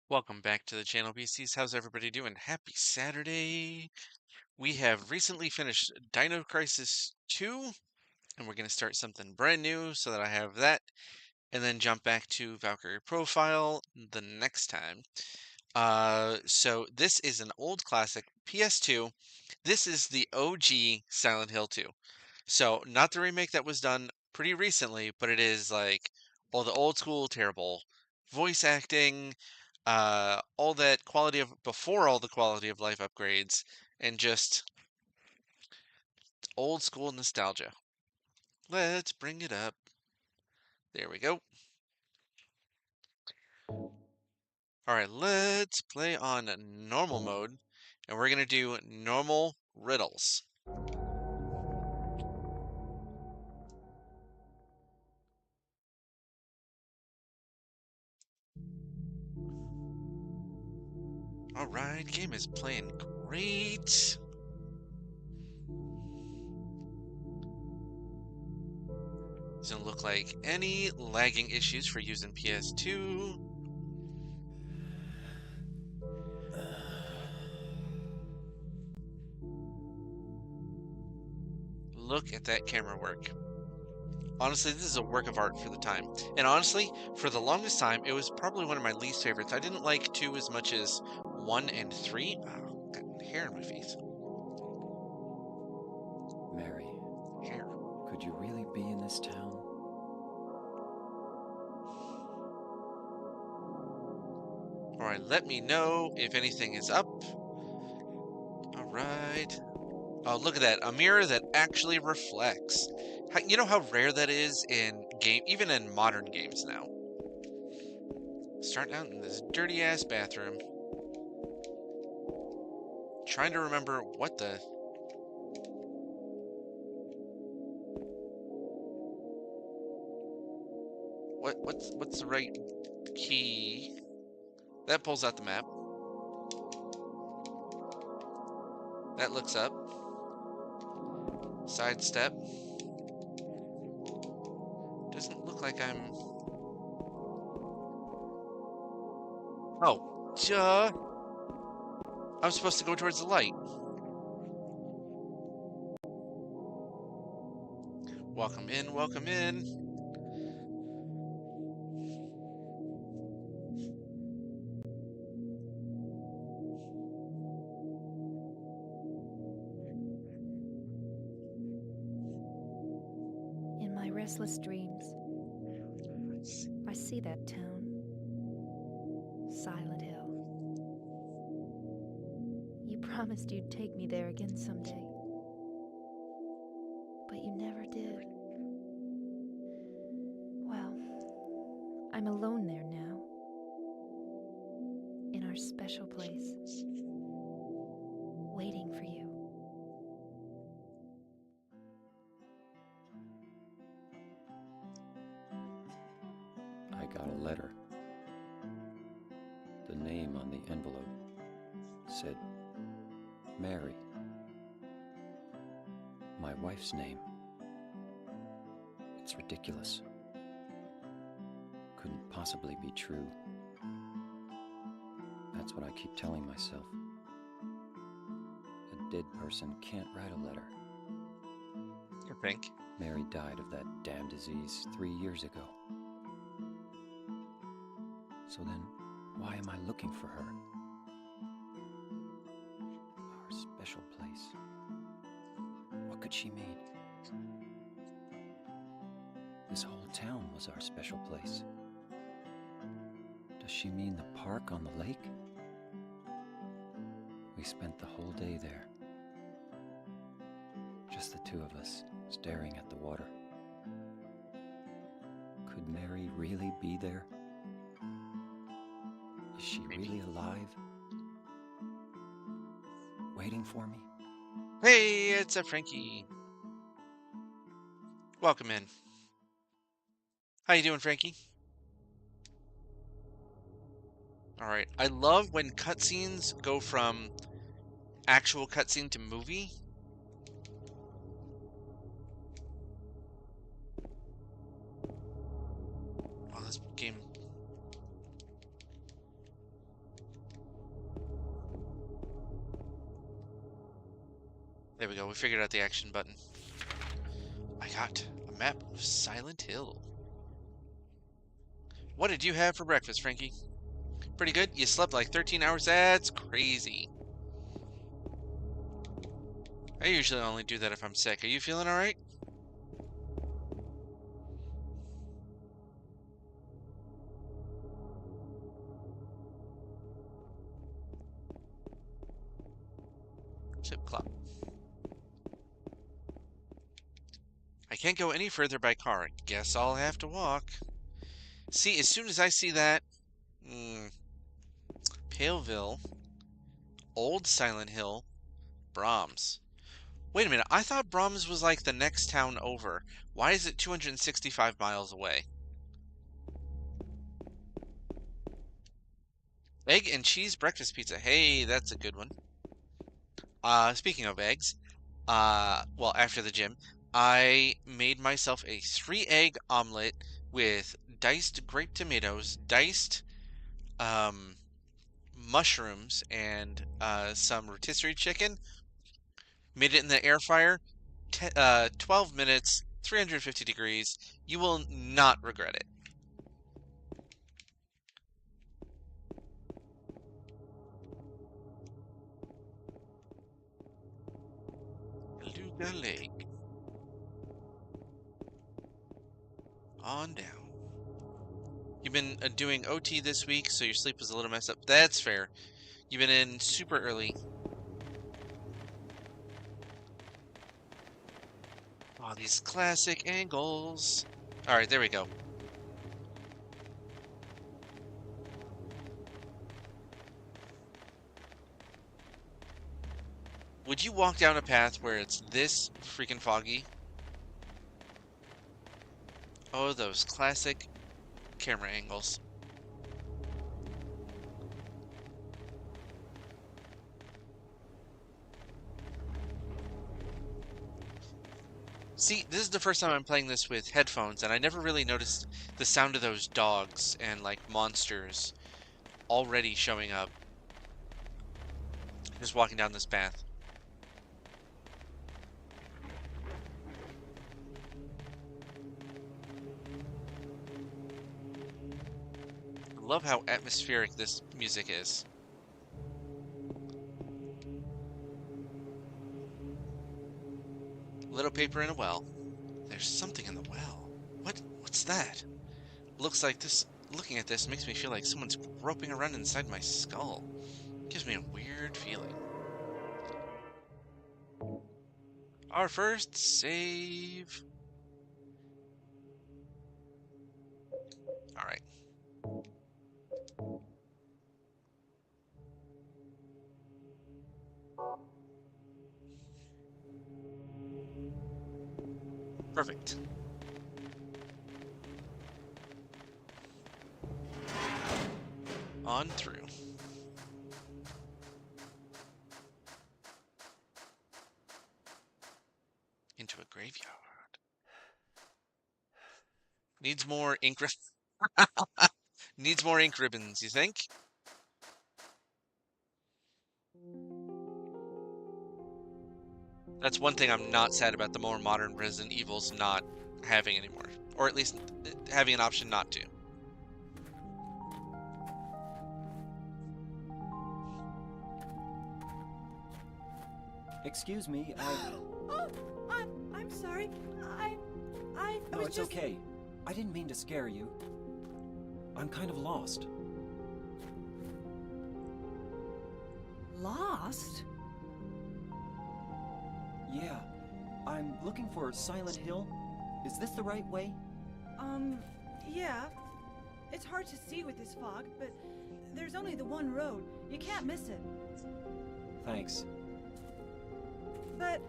Welcome back to the channel, beasties. How's everybody doing? Happy Saturday. We have recently finished Dino Crisis 2, and we're going to start something brand new so that I have that, and then jump back to Valkyrie Profile the next time. So this is an old classic, PS2. This is the OG Silent Hill 2. So not the remake that was done pretty recently, but it is like all the old school terrible voice acting, all that quality of before all the quality of life upgrades, and just old school nostalgia. Let's bring it up. There we go. All right, let's play on normal mode, and we're gonna do normal riddles. All right, game is playing great. Doesn't look like any lagging issues for using PS2. Look at that camera work. Honestly, this is a work of art for the time. And honestly, for the longest time, it was probably one of my least favorites. I didn't like 2 as much as 1 and 3. Oh, got hair in my face. Mary, Hair. could you really be in this town? Alright, let me know if anything is up. Alright. Oh, look at that. A mirror that actually reflects. You know how rare that is in even in modern games now. Starting out in this dirty ass bathroom. Trying to remember what the... What's the right key? That pulls out the map. That looks up. Sidestep. Doesn't look like I'm... Oh, duh. I'm supposed to go towards the light. Welcome in, welcome in. In my restless dreams, I see that town, Silent Hill. You promised you'd take me there again someday, but you never did. Well, I'm alone there now, in our special place, waiting for you. I got a letter. The name on the envelope said Mary. My wife's name. It's ridiculous. Couldn't possibly be true. That's what I keep telling myself. A dead person can't write a letter. You think? Mary died of that damn disease 3 years ago. So then, why am I looking for her? Our special place. What could she mean? This whole town was our special place. Does she mean the park on the lake? We spent the whole day there. Just the two of us, staring at the water. Could Mary really be there? Is she really alive? Waiting for me? Hey, it's a Frankie. Welcome in. How you doing, Frankie? Alright, I love when cutscenes go from actual cutscene to movie. Oh, this game... There we go. We figured out the action button. I got a map of Silent Hill. What did you have for breakfast, Frankie? Pretty good? You slept like 13 hours? That's crazy. I usually only do that if I'm sick. Are you feeling alright? Clip clop. I can't go any further by car. Guess I'll have to walk. See, as soon as I see that... Paleville, Old Silent Hill, Brahms. Wait a minute, I thought Brahms was like the next town over. Why is it 265 miles away? Egg and cheese breakfast pizza. Hey, that's a good one. Speaking of eggs, well, after the gym, I made myself a 3-egg omelet with diced grape tomatoes, diced mushrooms, and some rotisserie chicken. Made it in the air fryer, 12 minutes, 350 degrees. You will not regret it. Beluga Lake. On down. You've been doing OT this week, so your sleep was a little messed up. That's fair. You've been in super early. Oh, these classic angles. All right, there we go. Would you walk down a path where it's this freaking foggy? Oh, those classic camera angles. See, this is the first time I'm playing this with headphones, and I never really noticed the sound of those dogs and, like, monsters already showing up. Just walking down this path. I love how atmospheric this music is. Little paper in a well. There's something in the well. What's that? Looks like this. Looking at this makes me feel like someone's groping around inside my skull. Gives me a weird feeling. Our first save. All right. Perfect. On through. Into a graveyard. Needs more ink. Needs more ink ribbons, you think? That's one thing I'm not sad about the more modern Resident Evils not having anymore. Or at least having an option not to. Excuse me, Oh, I'm sorry. I No, was it's just... okay. I didn't mean to scare you. I'm kind of lost. Lost? Yeah. I'm looking for Silent Hill. Is this the right way? Yeah. It's hard to see with this fog, but there's only the one road. You can't miss it. Thanks. But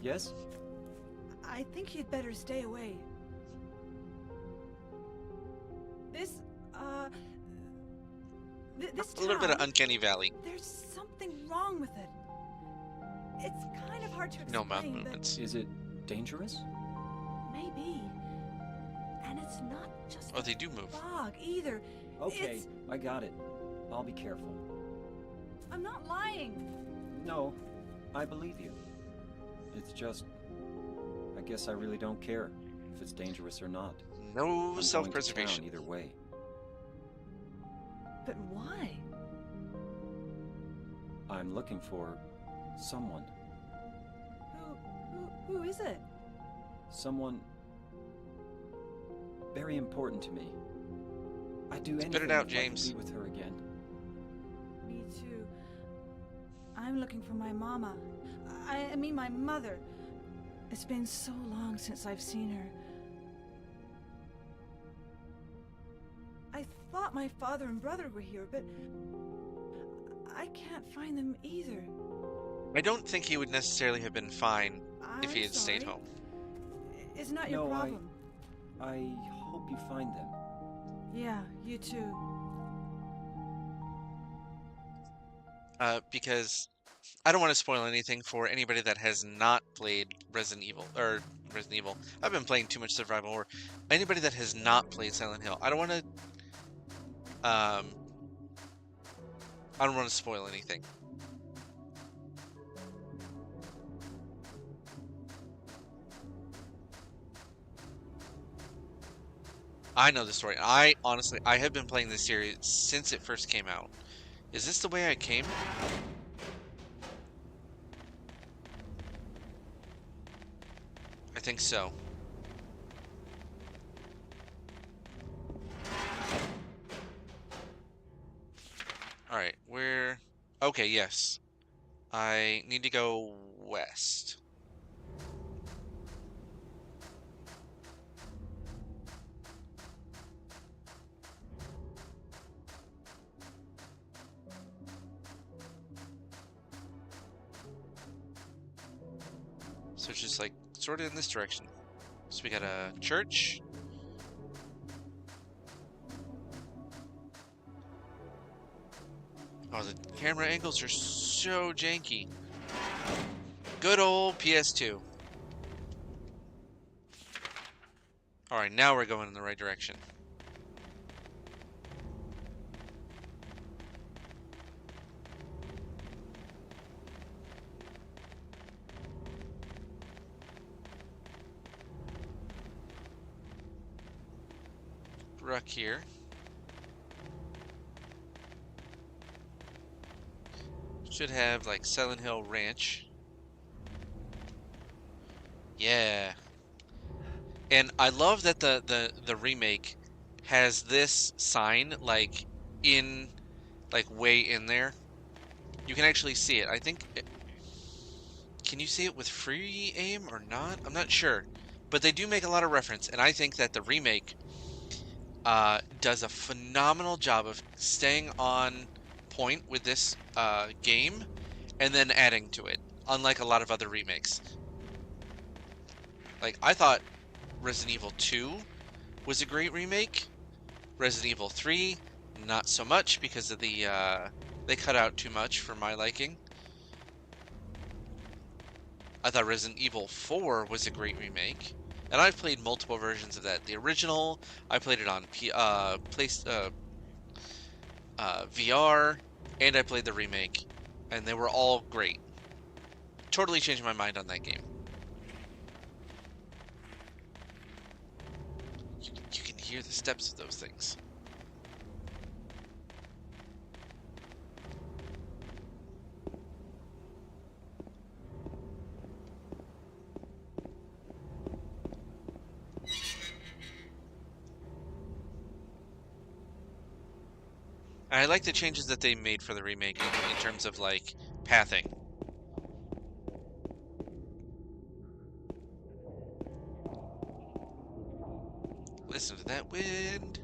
Yes? I think you'd better stay away. This, this A little bit of town, Uncanny Valley. there's something wrong with it. It's kind of hard to explain, No mountain but movements. Is it dangerous? maybe. And it's not just Oh, they do move. fog either. Okay, It's... I got it. I'll be careful. I'm not lying. No, I believe you. It's just... I guess I really don't care if it's dangerous or not. No I'm self-preservation. going to town either way. But why? I'm looking for... someone. Who is it? Someone... very important to me. I'd do anything Spit it out, if I could James. be with her again. Me too. I'm looking for my mama. I mean my mother. It's been so long since I've seen her. I thought my father and brother were here, but I can't find them either. I don't think he would necessarily have been fine if he I'm had stayed sorry. home. It's not your No, problem. I hope you find them. Yeah, you too. Because I don't want to spoil anything for anybody that has not played Resident Evil. I've been playing too much survival horror. Anybody that has not played Silent Hill, I don't want to spoil anything. I know the story. I have been playing this series since it first came out. Is this the way I came? I think so. Alright, where... Okay, yes. I need to go west. So it's just like sort of in this direction. So we got a church. Oh, the camera angles are so janky. Good old PS2. Alright, now we're going in the right direction. Ruck here. Should have like Silent Hill Ranch. Yeah. And I love that the remake has this sign like in way in there. You can actually see it. I think can you see it with free aim or not? I'm not sure. But they do make a lot of reference, and I think that the remake does a phenomenal job of staying on point with this game and then adding to it, unlike a lot of other remakes. Like, I thought Resident Evil 2 was a great remake. Resident Evil 3, not so much because of the they cut out too much for my liking. I thought Resident Evil 4 was a great remake. And I've played multiple versions of that. The original, I played it on VR, and I played the remake, and they were all great. Totally changed my mind on that game. You can hear the steps of those things. I like the changes that they made for the remake in terms of, like, pathing. Listen to that wind.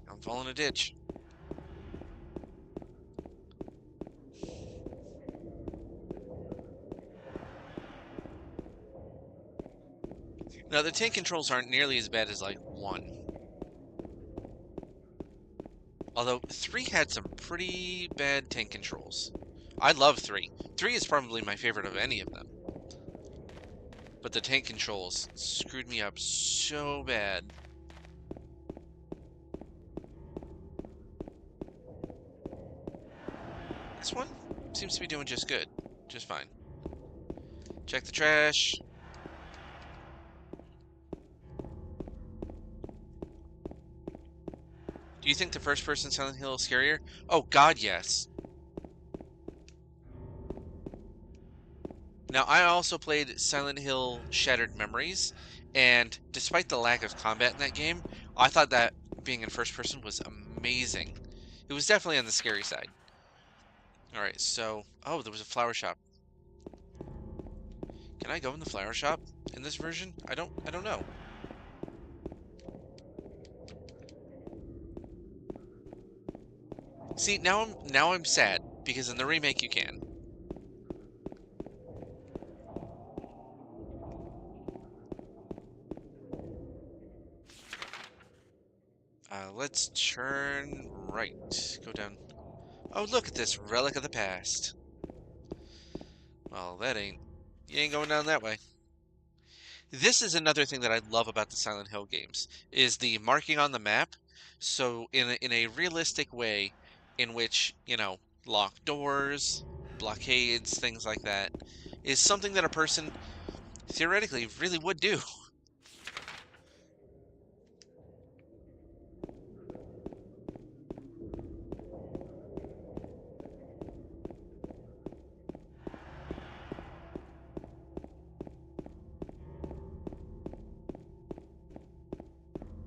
I'm falling a ditch. Now, the tank controls aren't nearly as bad as, like, 1. Although, 3 had some pretty bad tank controls. I love 3. 3 is probably my favorite of any of them. but the tank controls screwed me up so bad. This one seems to be doing just good. Just fine. Check the trash. Do you think the first person Silent Hill is scarier? Oh god, yes. Now, I also played Silent Hill Shattered Memories, and despite the lack of combat in that game, I thought that being in first person was amazing. It was definitely on the scary side. Alright, so... Oh, there was a flower shop. Can I go in the flower shop in this version? I don't know. See, now I'm sad, because in the remake you can. Let's turn right. Go down. Oh, look at this relic of the past. Well, you ain't going down that way. This is another thing that I love about the Silent Hill games, is the marking on the map. So in a realistic way, in which, you know, locked doors, blockades, things like that, is something that a person theoretically really would do.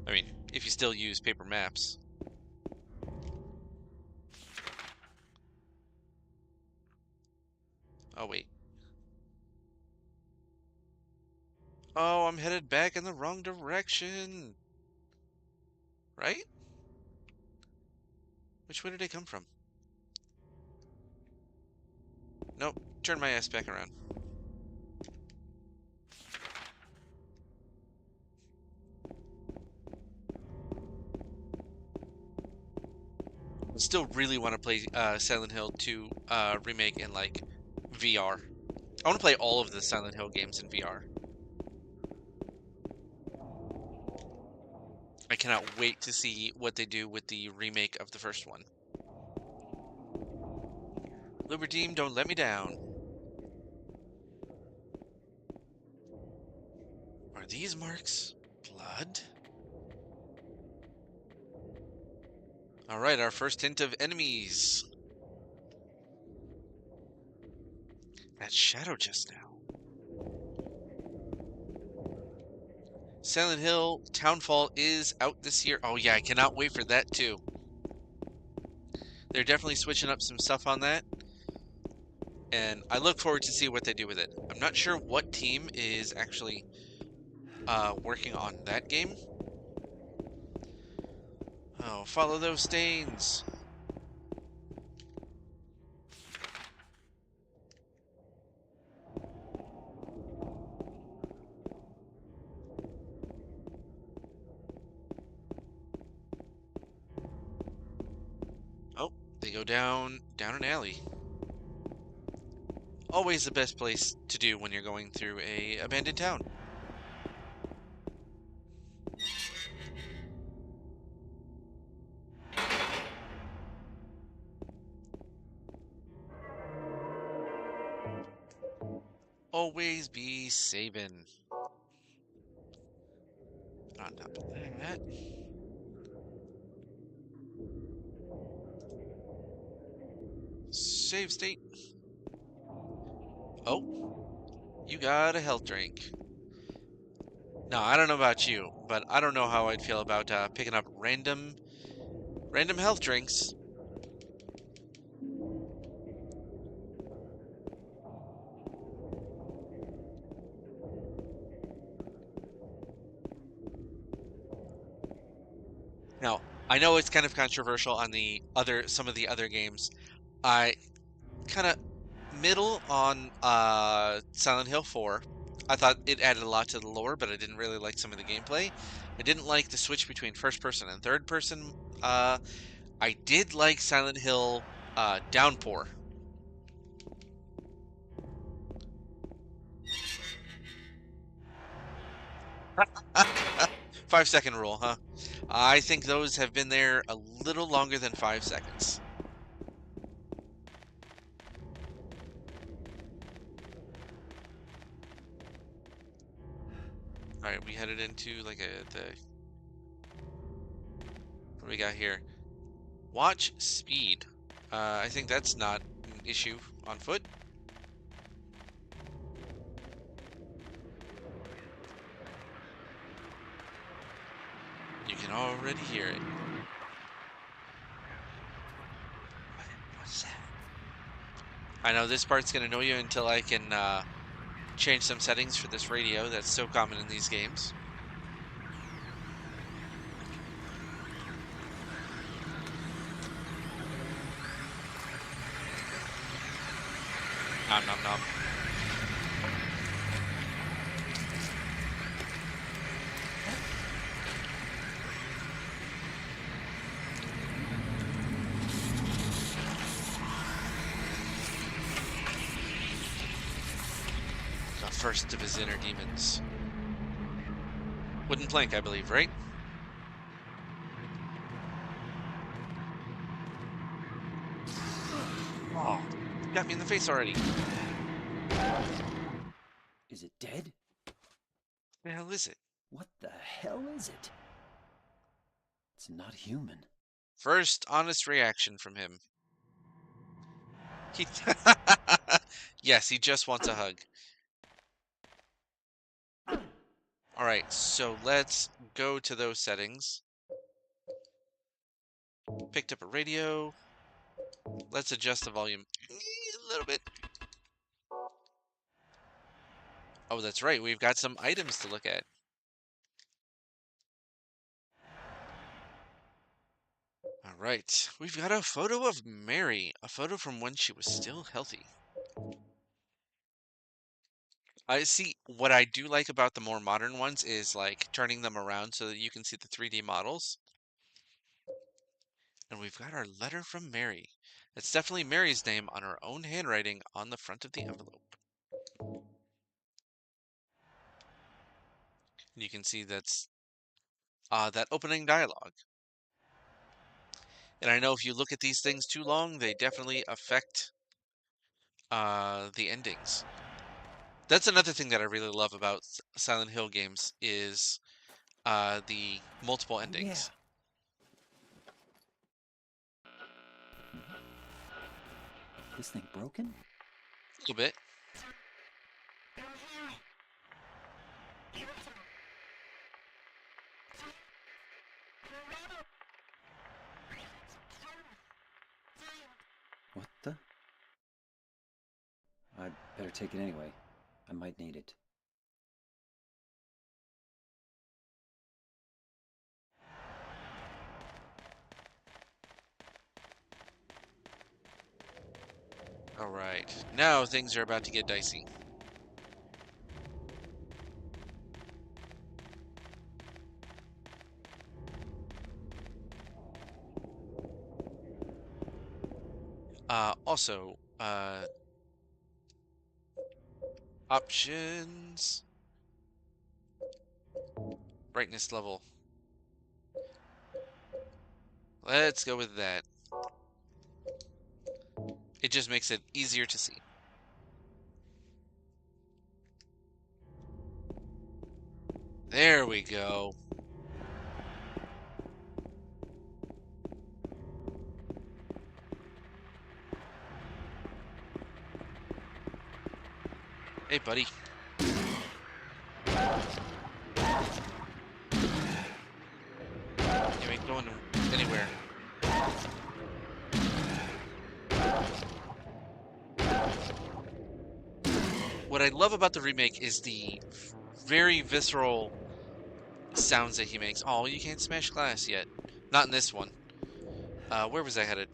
I mean, if you still use paper maps. Oh, wait. Oh, I'm headed back in the wrong direction. Right? Which way did I come from? Nope. Turn my ass back around. I still really want to play Silent Hill 2 remake in like VR. I want to play all of the Silent Hill games in VR. I cannot wait to see what they do with the remake of the first one. Liberteam, don't let me down. Are these marks blood? Alright, our first hint of enemies. That shadow just now. Silent Hill Townfall is out this year. Oh yeah, I cannot wait for that too. They're definitely switching up some stuff on that, and I look forward to see what they do with it. I'm not sure what team is actually working on that game. Oh, follow those stains. Oh, they go down an alley. Always the best place to do when you're going through a abandoned town. Always be saving. On top of that. Save state. Oh, you got a health drink. Now, I don't know about you, but I don't know how I'd feel about picking up random health drinks. Now, I know it's kind of controversial on some of the other games. I kind of middle on Silent Hill 4. I thought it added a lot to the lore, but I didn't really like some of the gameplay. I didn't like the switch between first person and third person. I did like Silent Hill Downpour. 5-second rule, huh? I think those have been there a little longer than 5 seconds. All right, we headed into like what do we got here? Watch speed. I think that's not an issue on foot. You can already hear it. What's that? I know this part's gonna annoy you until I can change some settings for this radio that's so common in these games. Nom nom nom. The first of his inner demons. Wooden plank, I believe, right? Oh, got me in the face already. Is it dead? The hell is it? What the hell is it? It's not human. First honest reaction from him. He yes, he just wants a hug. All right, so let's go to those settings. Picked up a radio. Let's adjust the volume a little bit. Oh, that's right. We've got some items to look at. All right. We've got a photo of Mary, a photo from when she was still healthy. I see. What I do like about the more modern ones is like turning them around so that you can see the 3D models. And we've got our letter from Mary. It's definitely Mary's name on her own handwriting on the front of the envelope. And you can see that's that opening dialogue. And I know if you look at these things too long, they definitely affect the endings. That's another thing that I really love about Silent Hill games is the multiple endings. This thing broken? A little bit. What the? I'd better take it anyway. I might need it. All right, now things are about to get dicey. Also, options, brightness level. Let's go with that. It just makes it easier to see. There we go. Hey, buddy. You ain't going anywhere. What I love about the remake is the very visceral sounds that he makes. Oh, you can't smash glass yet. Not in this one. Where was I headed?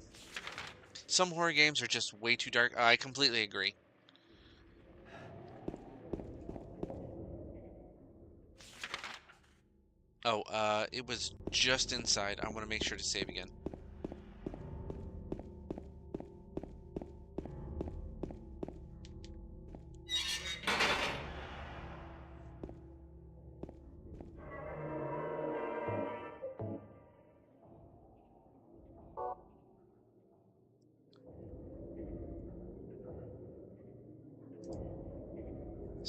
Some horror games are just way too dark. I completely agree. Oh, it was just inside. I want to make sure to save again.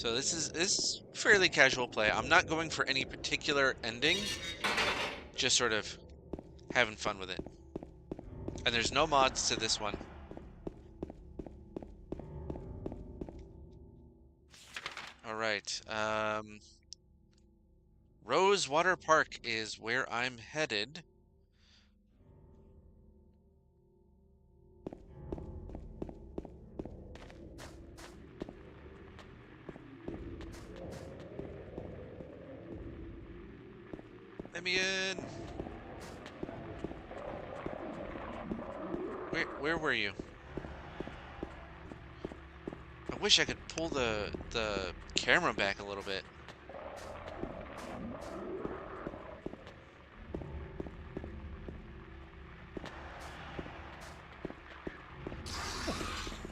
So this is fairly casual play. I'm not going for any particular ending, just sort of having fun with it. And there's no mods to this one. All right. Rosewater Park is where I'm headed. Let me in. Where were you? I wish I could pull the camera back a little bit.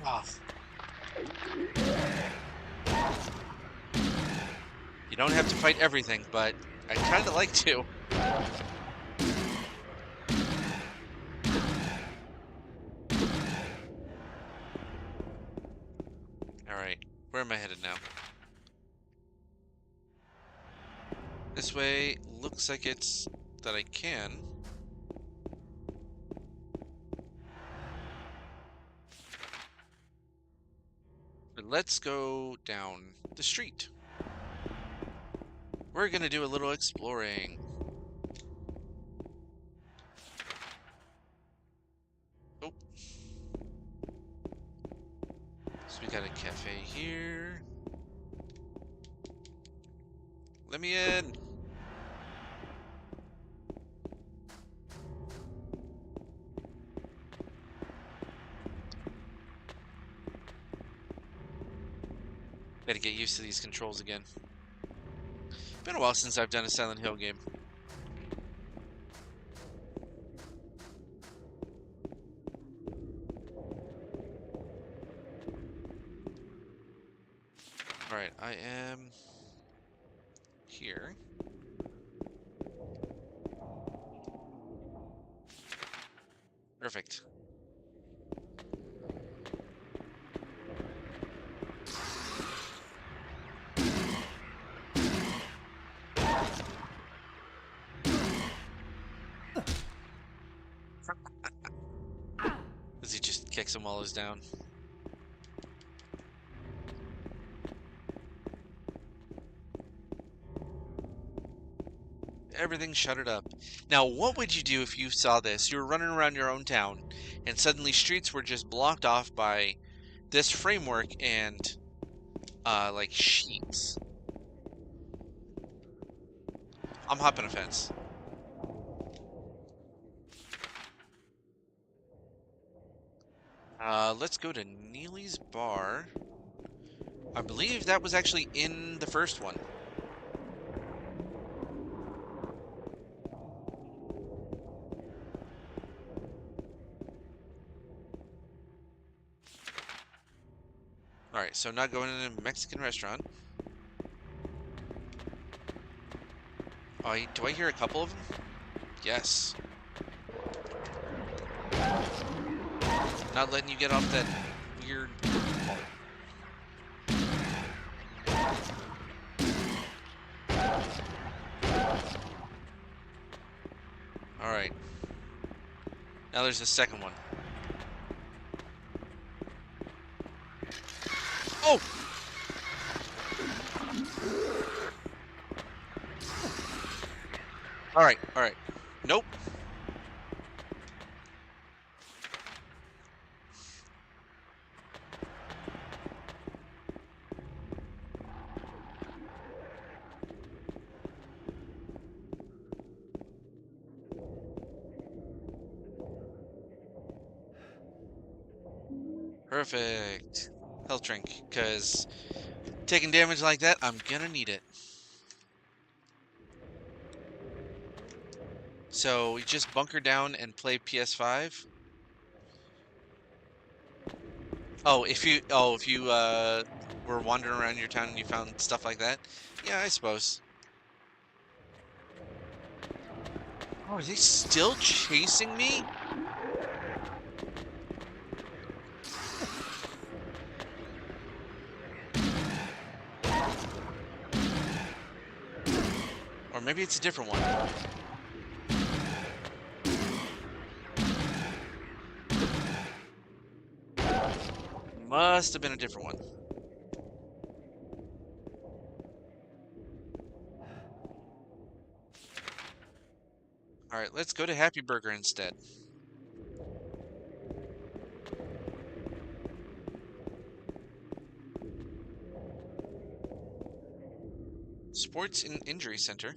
Wow. You don't have to fight everything, but I kind of like to. Alright, where am I headed now? This way looks like it's that I can. But let's go down the street. We're gonna do a little exploring. Oh. So we got a cafe here. Let me in. Gotta get used to these controls again. Been a while since I've done a Silent Hill game. Alright, I am here. Perfect. Does he just kick some while he's down? Everything shuttered up. Now, what would you do if you saw this? You were running around your own town, and suddenly streets were just blocked off by this framework and, like, sheets. I'm hopping a fence. Let's go to Neely's Bar. I believe that was actually in the first one. Alright, so not going in a Mexican restaurant. Oh, do I hear a couple of them? Yes. Not letting you get off that weird... Alright. Now there's the second one. Oh! Alright, alright. Nope. Perfect. Health drink, because taking damage like that, I'm gonna need it. So we just bunker down and play PS5. Oh, if you were wandering around your town and you found stuff like that, yeah, I suppose. Oh, are they still chasing me? Or maybe it's a different one. Must have been a different one. Alright, let's go to Happy Burger instead. Sports and Injury Center.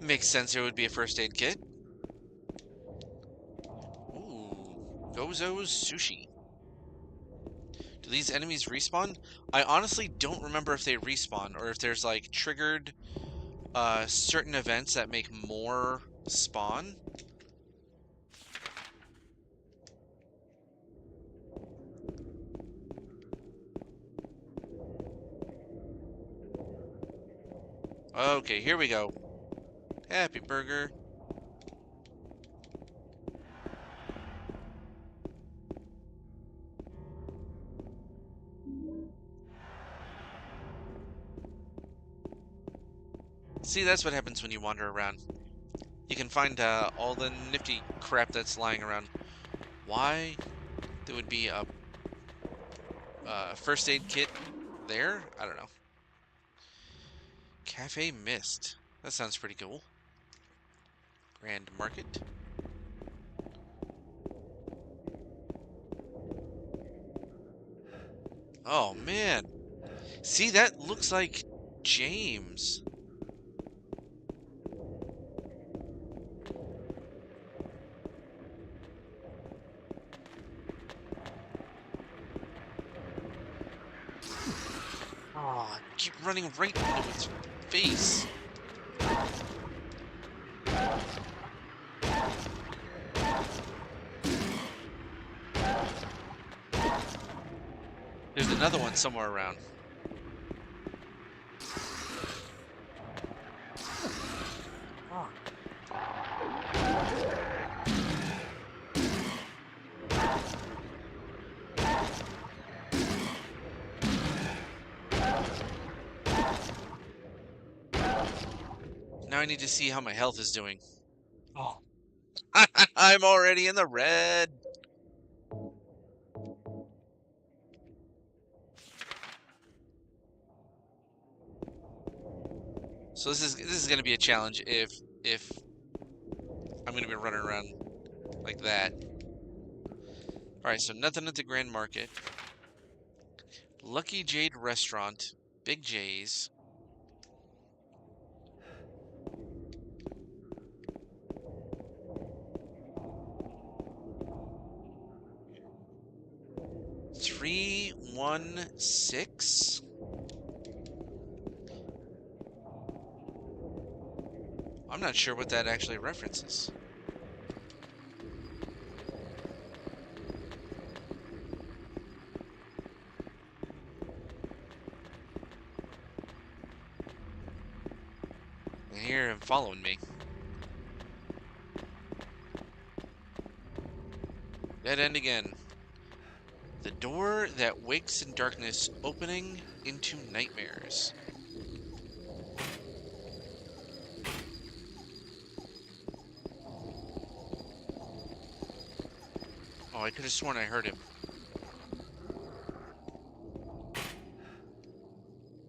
Makes sense there would be a first aid kit. Ooh, Gozo's Sushi. Do these enemies respawn? I honestly don't remember if they respawn or if there's like triggered certain events that make more spawn. Okay, here we go. Happy Burger. See, that's what happens when you wander around. You can find all the nifty crap that's lying around. Why there would be a first aid kit there? I don't know. Cafe Mist. That sounds pretty cool. Grand Market. Oh, man. See, that looks like James. Oh, keep running right into its face. There's another one somewhere around. Now I need to see how my health is doing. Oh. I'm already in the red. So this is going to be a challenge if I'm going to be running around like that. All right, so nothing at the Grand Market. Lucky Jade Restaurant, Big J's. $316. I'm not sure what that actually references. I hear him following me. Dead end again. The door that wakes in darkness, opening into nightmares. Oh, I could have sworn I heard him.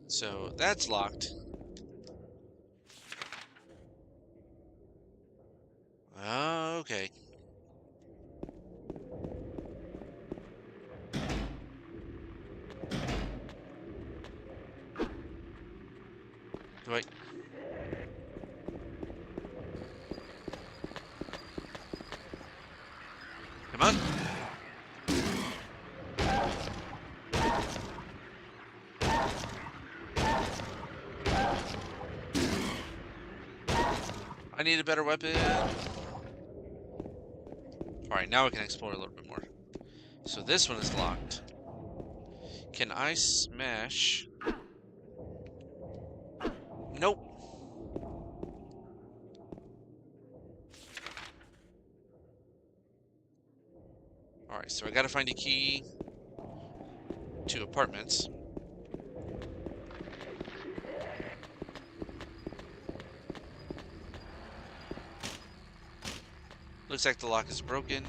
So that's locked. Okay. Do I... Come on. I need a better weapon. Alright, now we can explore a little bit more. So this one is locked. Can I smash? Nope. Alright, so I gotta find a key to apartments. Looks like the lock is broken.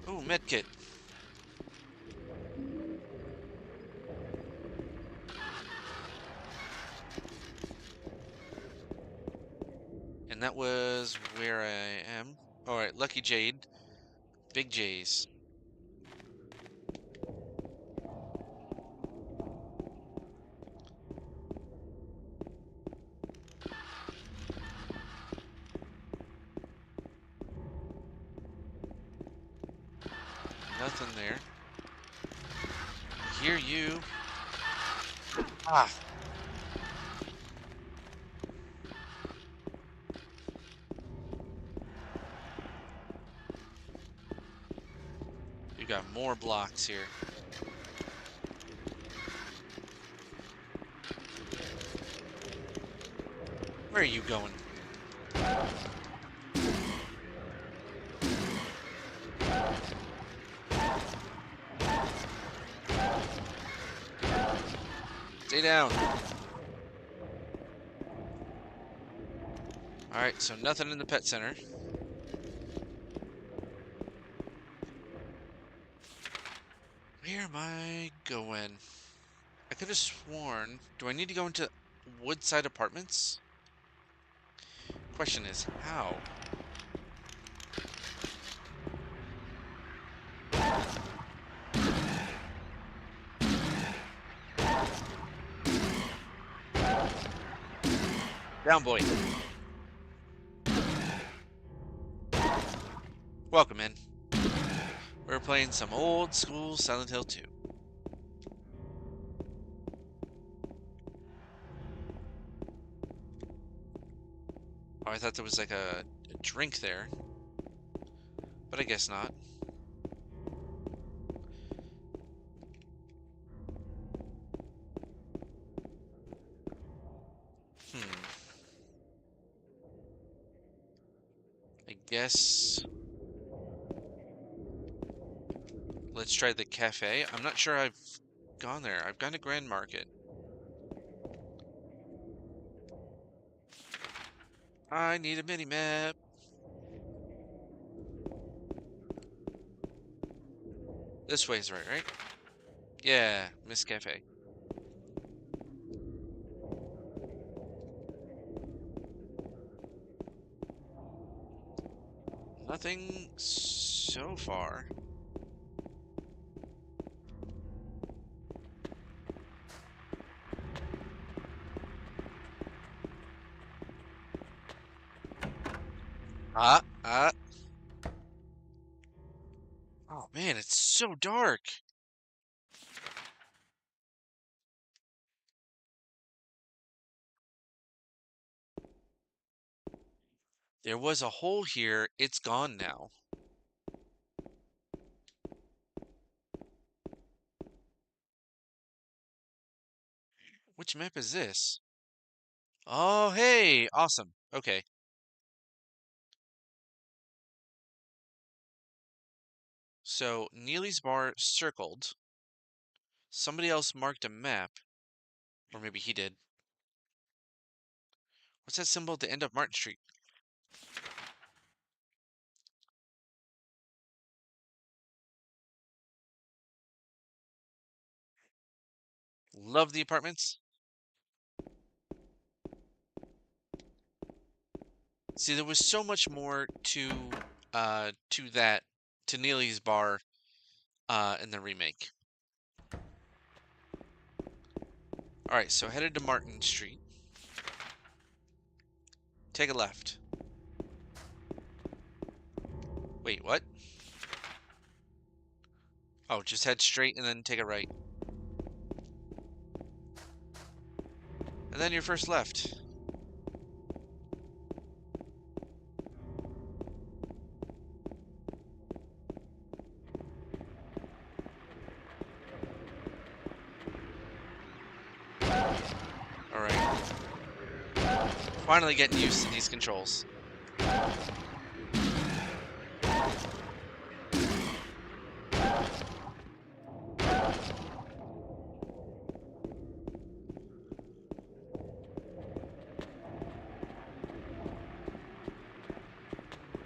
Oh, medkit. And that was where I am. Alright, Lucky Jade. Big J's. Nothing there. I hear you. Ah. You got more blocks here. Where are you going? Stay down. Alright, so nothing in the pet center. Where am I going? I could have sworn... Do I need to go into Woodside Apartments? Question is, how? Down, boy. Welcome in. We're playing some old school Silent Hill 2. Oh, I thought there was like a drink there. But I guess not. I guess... Let's try the cafe. I'm not sure I've gone there. I've gone to Grand Market. I need a mini-map. This way's right? Yeah, Miss Cafe. Nothing so far. Ah. Oh man, it's so dark. There was a hole here. It's gone now. Which map is this? Oh, hey, awesome. Okay. So, Neely's bar circled. Somebody else marked a map. Or maybe he did. What's that symbol at the end of Martin Street? Love the apartments. See, there was so much more to that, to Neely's bar, in the remake. Alright, so headed to Martin Street. Take a left. Wait, what? Oh, just head straight and then take a right. And then your first left. Alright. Finally getting used to these controls.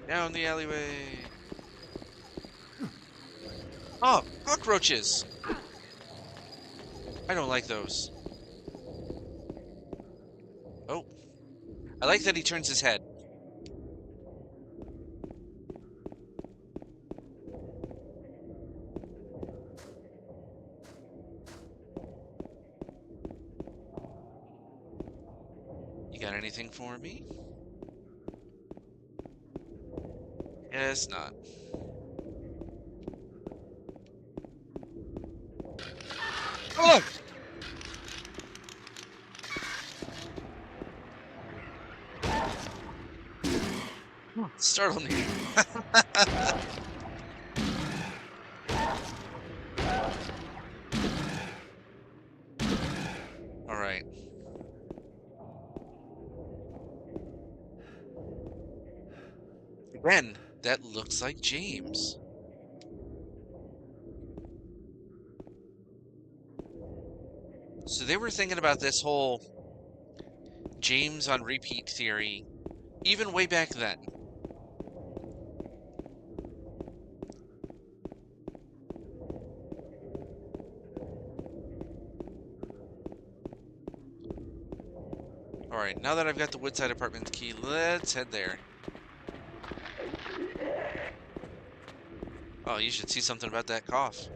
Down the alleyway. Oh, cockroaches! I don't like those. Oh, I like that he turns his head. You got anything for me? Guess not. Oh! Startled me. All right. Again, that looks like James. So they were thinking about this whole James on repeat theory even way back then. All right, now that I've got the Woodside Apartments key, let's head there. Oh, you should see something about that cough.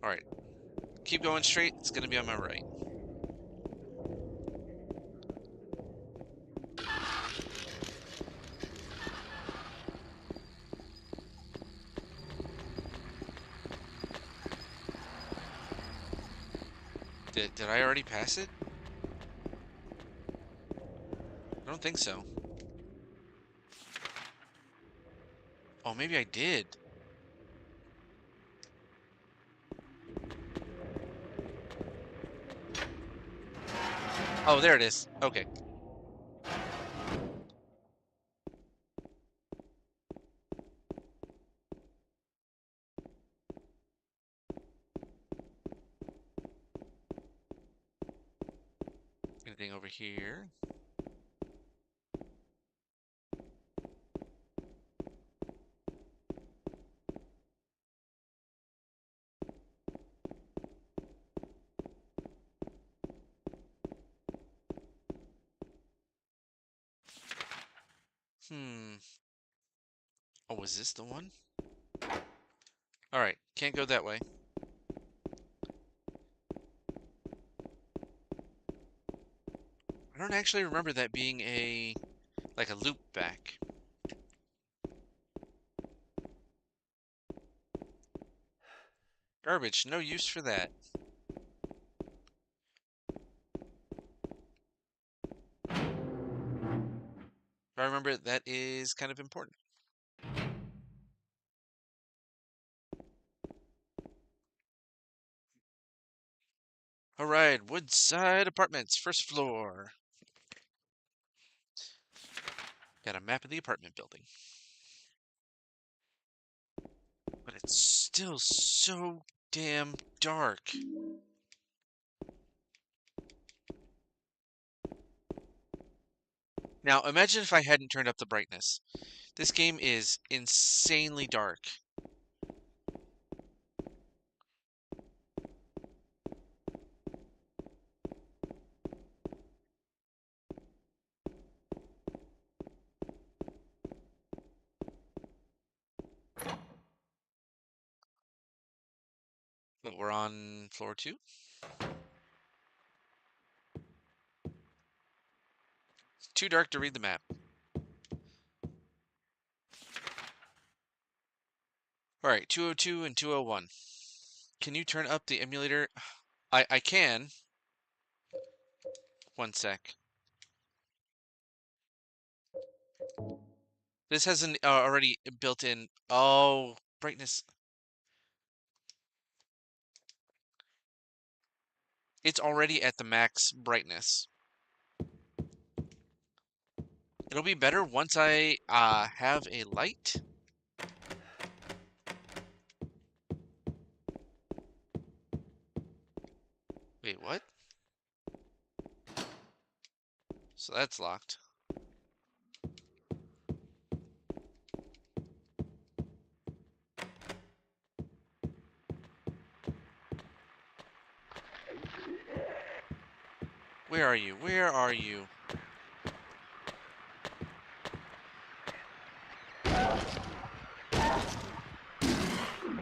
All right, keep going straight. It's going to be on my right. Did I already pass it? I don't think so. Oh, maybe I did. Oh, there it is. Okay. Anything over here? Hmm. Oh, was this the one? All right, can't go that way. I don't actually remember that being like a loop back. Garbage, no use for that. If I remember, that is kind of important. All right, Woodside Apartments, first floor. Got a map of the apartment building. But it's still so damn dark. Now, imagine if I hadn't turned up the brightness. This game is insanely dark. But we're on floor 2. It's too dark to read the map. All right, 202 and 201. Can you turn up the emulator? I can. One sec. This has an already built-in. Oh, brightness. It's already at the max brightness. It'll be better once I have a light. Wait, what? So that's locked. Where are you? Where are you?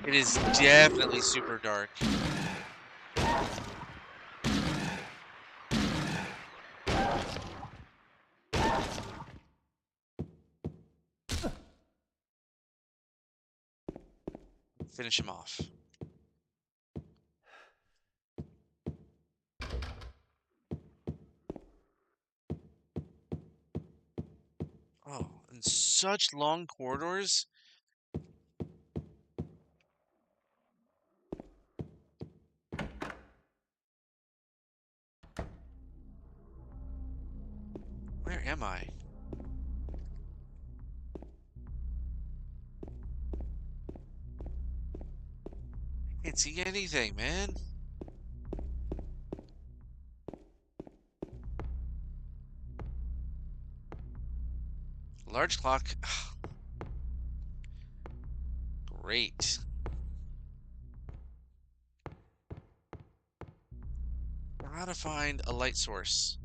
It is definitely super dark. Finish him off. Oh, and such long corridors. Where am I? Can't see anything, man. Large clock. Great. Gotta find a light source.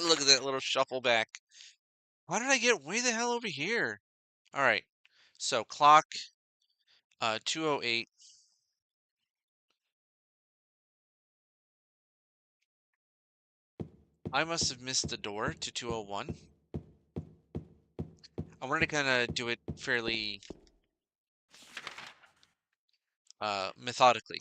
Look at that little shuffle back. How did I get way the hell over here? All right. So clock 208. I must have missed the door to 201. I wanted to kind of do it fairly methodically.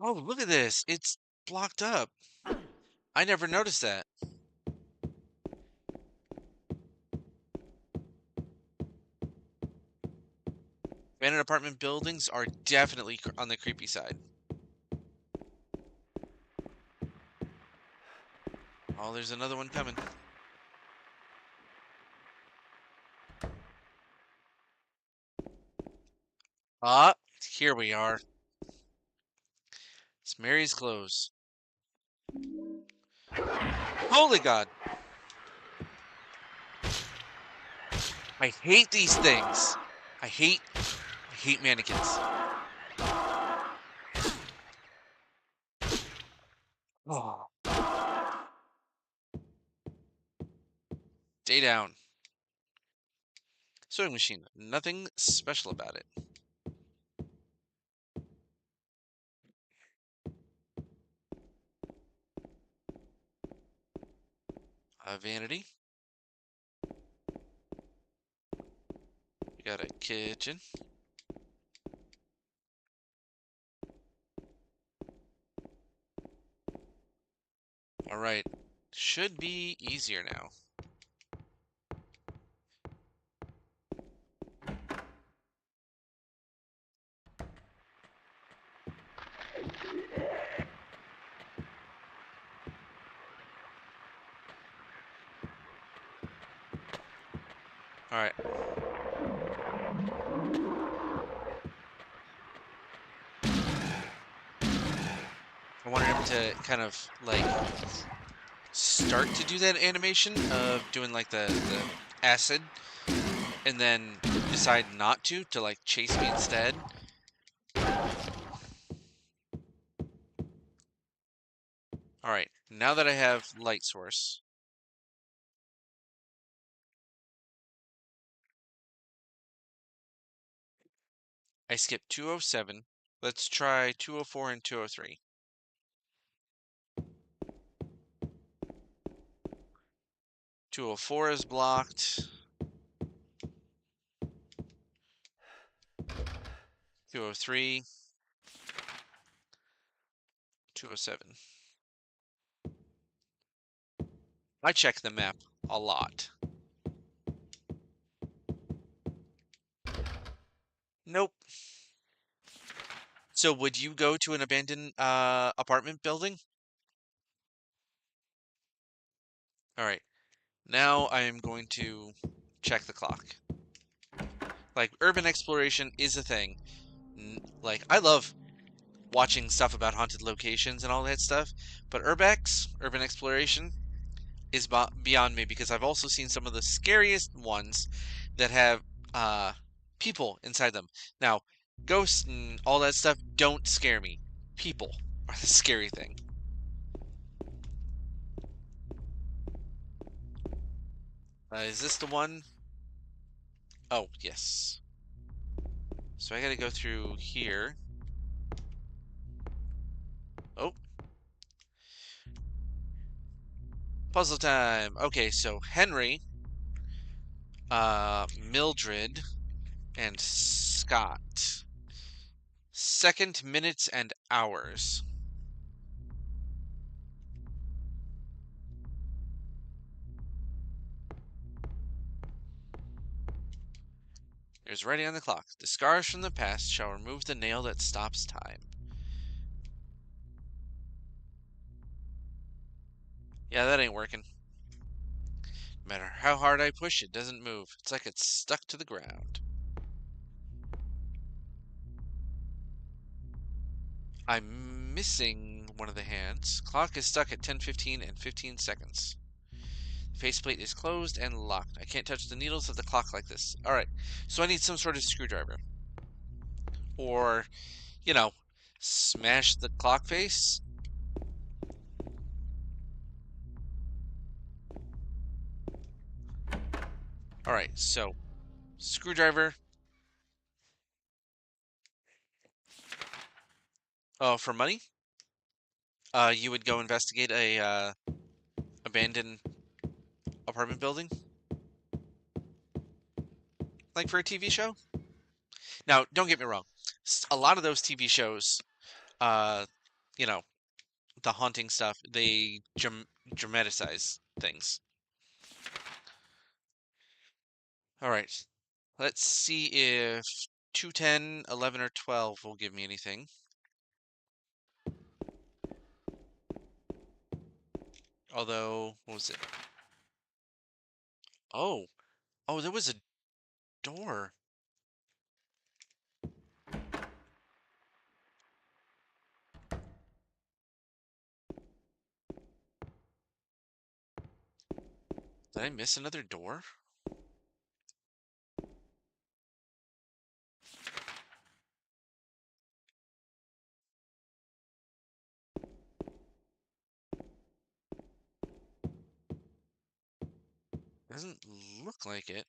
Oh, look at this. It's blocked up. I never noticed that. Abandoned apartment buildings are definitely on the creepy side. Oh, there's another one coming. Ah, here we are. It's Mary's clothes. Holy God. I hate these things. I hate mannequins. Oh. Stay down. Sewing machine. Nothing special about it. Vanity. We got a kitchen. All right. Should be easier now. All right. I wanted him to kind of like start to do that animation of doing like the acid and then decide not to like chase me instead. All right, now that I have light source, I skipped 207. Let's try 204 and 203. 204 is blocked. 203. 207. I check the map a lot. Nope. So would you go to an abandoned apartment building? All right. Now I am going to check the clock. Like, urban exploration is a thing. Like, I love watching stuff about haunted locations and all that stuff, but urban exploration, is beyond me because I've also seen some of the scariest ones that have uh, people inside them. Now, ghosts and all that stuff don't scare me. People are the scary thing. Is this the one? Oh, yes. So I gotta go through here. Oh, puzzle time. Okay, so Henry, Mildred, and Scott. Second, minutes, and hours. There's writing on the clock. The scars from the past shall remove the nail that stops time. Yeah, that ain't working. No matter how hard I push, it doesn't move. It's like it's stuck to the ground. I'm missing one of the hands. Clock is stuck at 10:15 and 15 seconds. Faceplate is closed and locked. I can't touch the needles of the clock like this. Alright, so I need some sort of screwdriver. Or, you know, smash the clock face. Alright, so screwdriver. Oh, for money? You would go investigate a abandoned apartment building? Like for a TV show? Now, don't get me wrong. A lot of those TV shows, uh, you know, the haunting stuff, they dramatize things. All right. Let's see if 210, 11, or 12 will give me anything. Although, what was it? Oh, oh, there was a door. Did I miss another door? Doesn't look like it.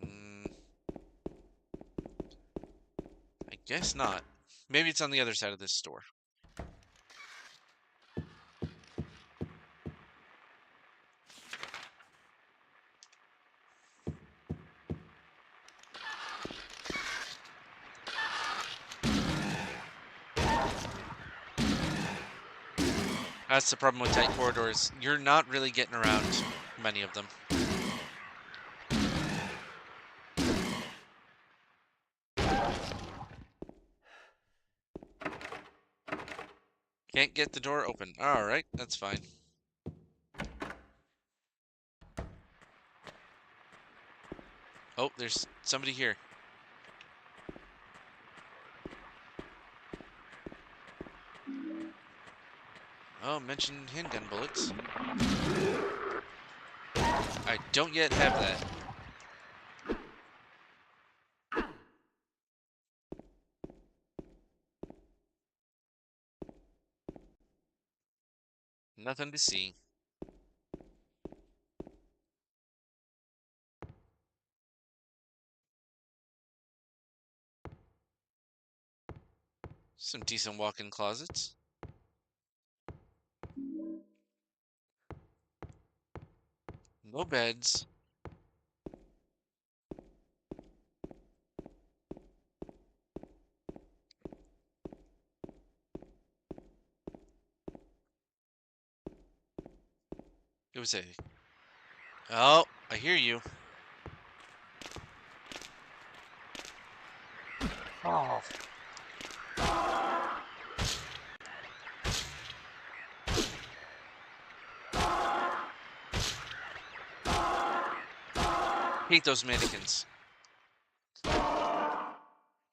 Mm, I guess not. Maybe it's on the other side of this store. That's the problem with tight corridors. You're not really getting around many of them. Can't get the door open. Alright, that's fine. Oh, there's somebody here. Oh, mentioned handgun bullets. I don't yet have that. Nothing to see. Some decent walk-in closets. No beds. It was a... Oh, I hear you. Oh. Hate those mannequins. And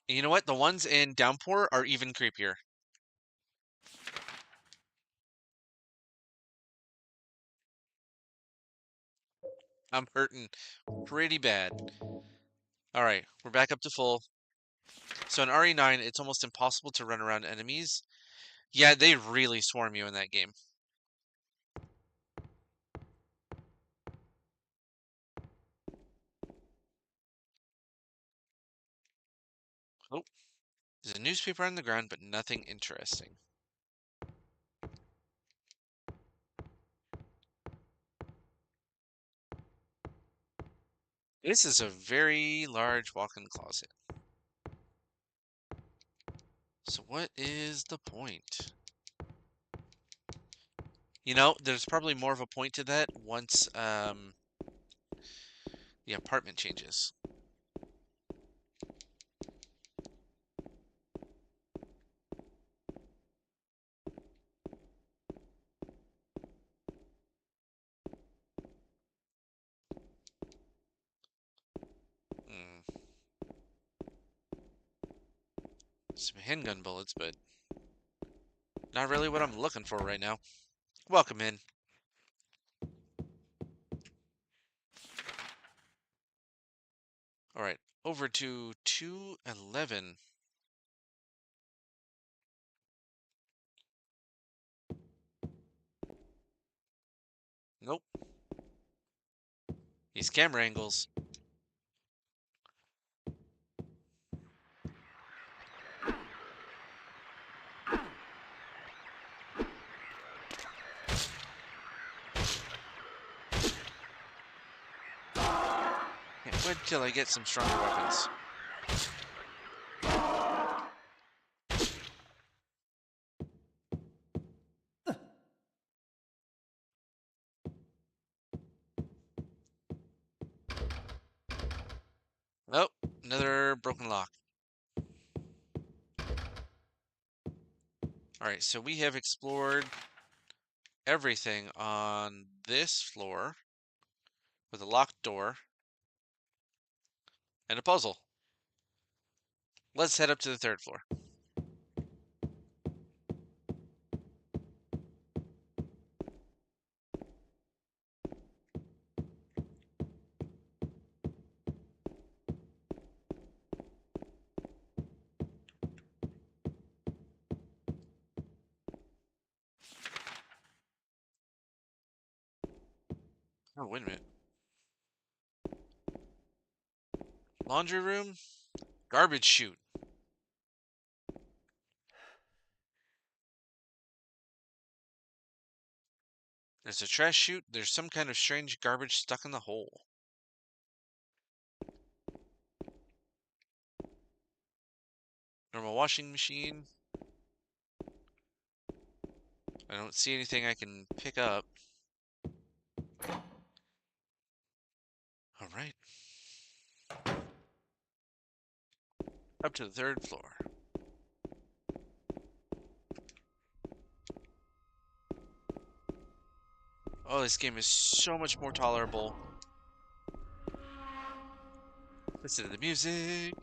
you know what? The ones in Downpour are even creepier. I'm hurting pretty bad. All right, we're back up to full. So in RE9, it's almost impossible to run around enemies. Yeah, they really swarm you in that game. Oh, there's a newspaper on the ground, but nothing interesting. This is a very large walk-in closet. So what is the point? You know, there's probably more of a point to that once the apartment changes. Hmm. Some handgun bullets, but not really what I'm looking for right now. Welcome in. All right, over to 211. Nope. These camera angles. Can't wait till I get some stronger weapons. Oh, another broken lock. Alright, so we have explored everything on this floor with a locked door and a puzzle. Let's head up to the third floor. Oh, wait a minute. Laundry room? Garbage chute. There's a trash chute. There's some kind of strange garbage stuck in the hole. Normal washing machine. I don't see anything I can pick up. Alright. Up to the third floor. Oh, this game is so much more tolerable. Listen to the music.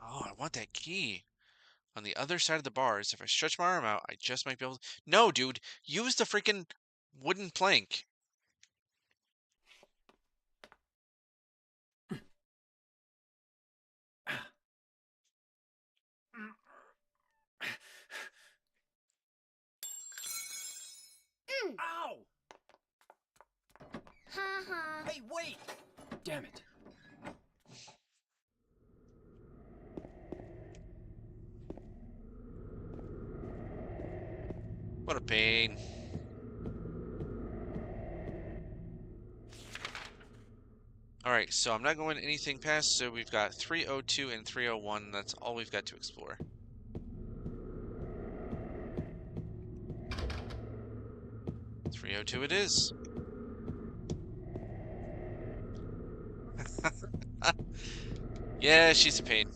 Oh, I want that key. On the other side of the bars, if I stretch my arm out, I just might be able to... No, dude! Use the freaking wooden plank! Ow! Hey, wait! Damn it. What a pain. All right, so I'm not going anything past, so we've got 302 and 301. That's all we've got to explore. .302 it is. Yeah, she's a pain.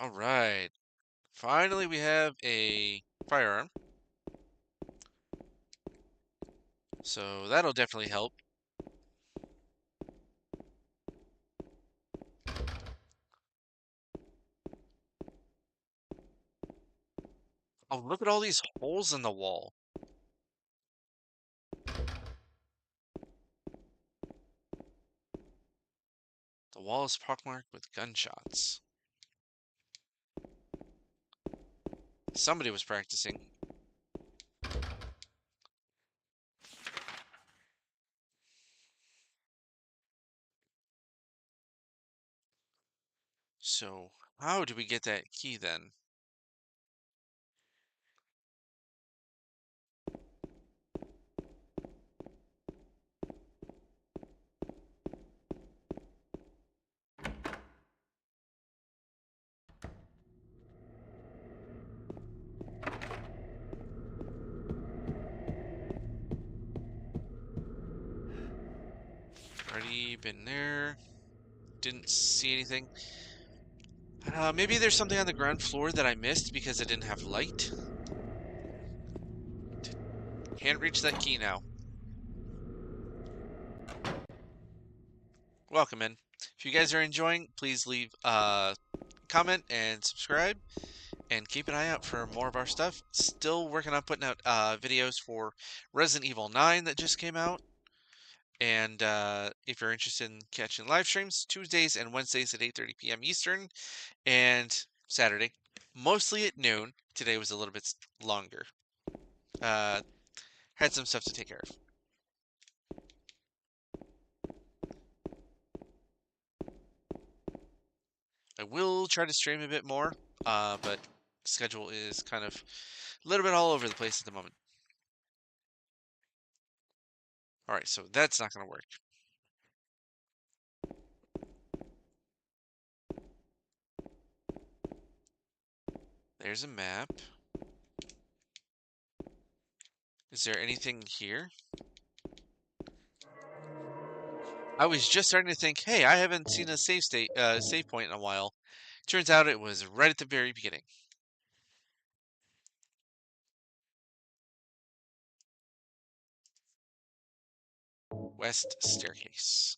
All right. Finally, we have a firearm. So that'll definitely help. Oh, look at all these holes in the wall. The wall is pockmarked with gunshots. Somebody was practicing. So, how do we get that key then? Already been there. Didn't see anything. Maybe there's something on the ground floor that I missed because I didn't have light. Can't reach that key now. Welcome in. If you guys are enjoying, please leave a comment and subscribe. And keep an eye out for more of our stuff. Still working on putting out videos for Resident Evil 9 that just came out. And if you're interested in catching live streams, Tuesdays and Wednesdays at 8:30 p.m. Eastern, and Saturday, mostly at noon. Today was a little bit longer. Had some stuff to take care of. I will try to stream a bit more, but schedule is kind of a little bit all over the place at the moment. All right, so that's not going to work. There's a map. Is there anything here? I was just starting to think, hey, I haven't seen a save point in a while. Turns out it was right at the very beginning. West staircase.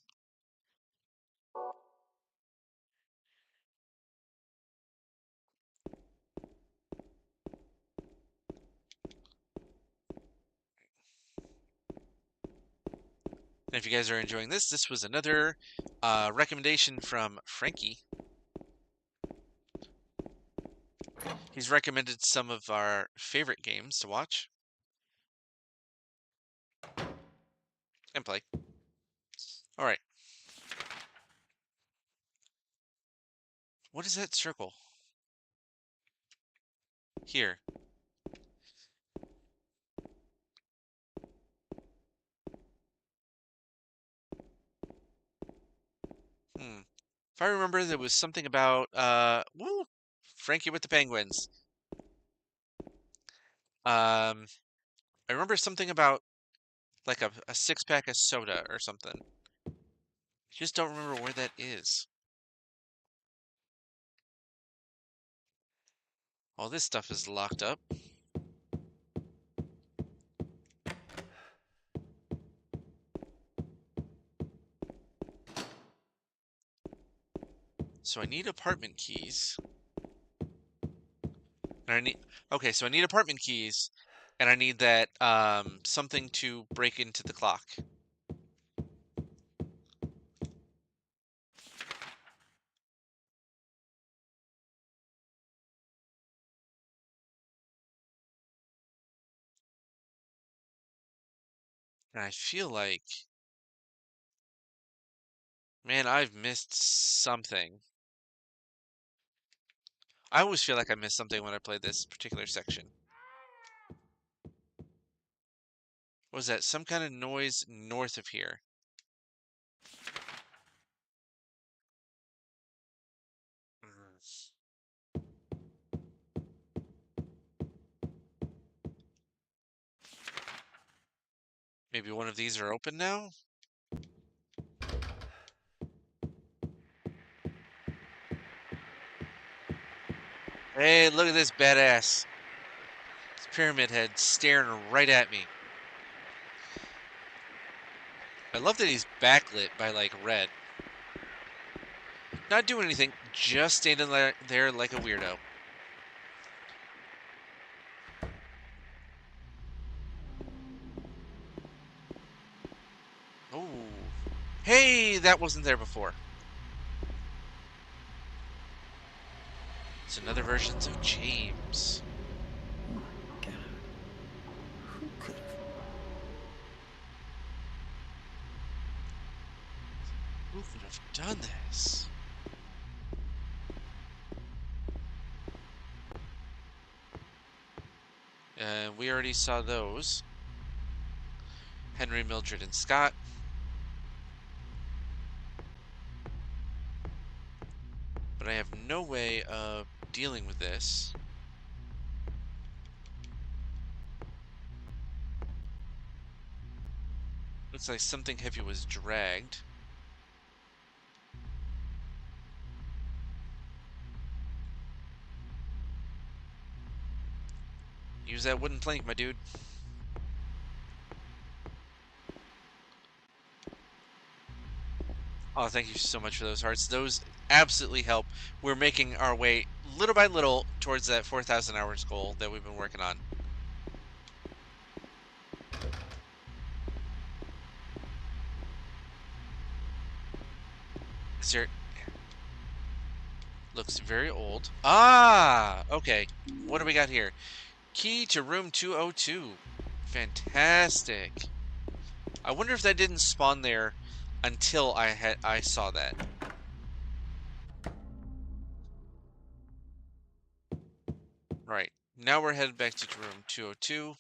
And if you guys are enjoying this, this was another recommendation from Frankie. He's recommended some of our favorite games to watch and play. All right. What is that circle? Here. If I remember, there was something about woo, Frankie with the penguins. I remember something about like a six-pack of soda or something. Just don't remember where that is. All this stuff is locked up. So I need apartment keys. And I need okay, so I need apartment keys, and I need that something to break into the clock. And I feel like Man, I've missed something. I always feel like I missed something when I played this particular section. What was that? Some kind of noise north of here. Mm. Maybe one of these are open now? Hey, look at this badass. This pyramid head staring right at me. I love that he's backlit by, like, red. Not doing anything, just standing there like a weirdo. Oh. Hey, that wasn't there before. It's another versions of James. Oh my God. Who could have? Who could have done this? We already saw those. Henry, Mildred, and Scott. But I have no way of dealing with this. Looks like something heavy was dragged. Use that wooden plank, my dude. Oh, thank you so much for those hearts. Those absolutely help. We're making our way little by little towards that 4,000 hours goal that we've been working on. Is there... Looks very old. Ah! Okay. What do we got here? Key to room 202. Fantastic. I wonder if that didn't spawn there until I saw that. Right. Now we're headed back to room 202.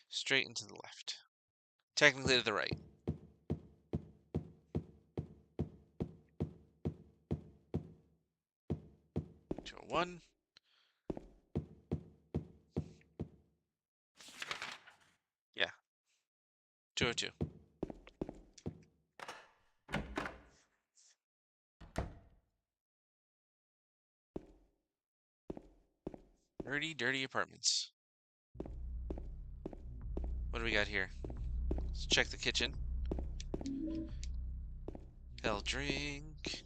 Straight and to the left. Technically to the right. 201. Yeah. 202. Dirty, dirty apartments. What do we got here? Let's check the kitchen. Hell drink.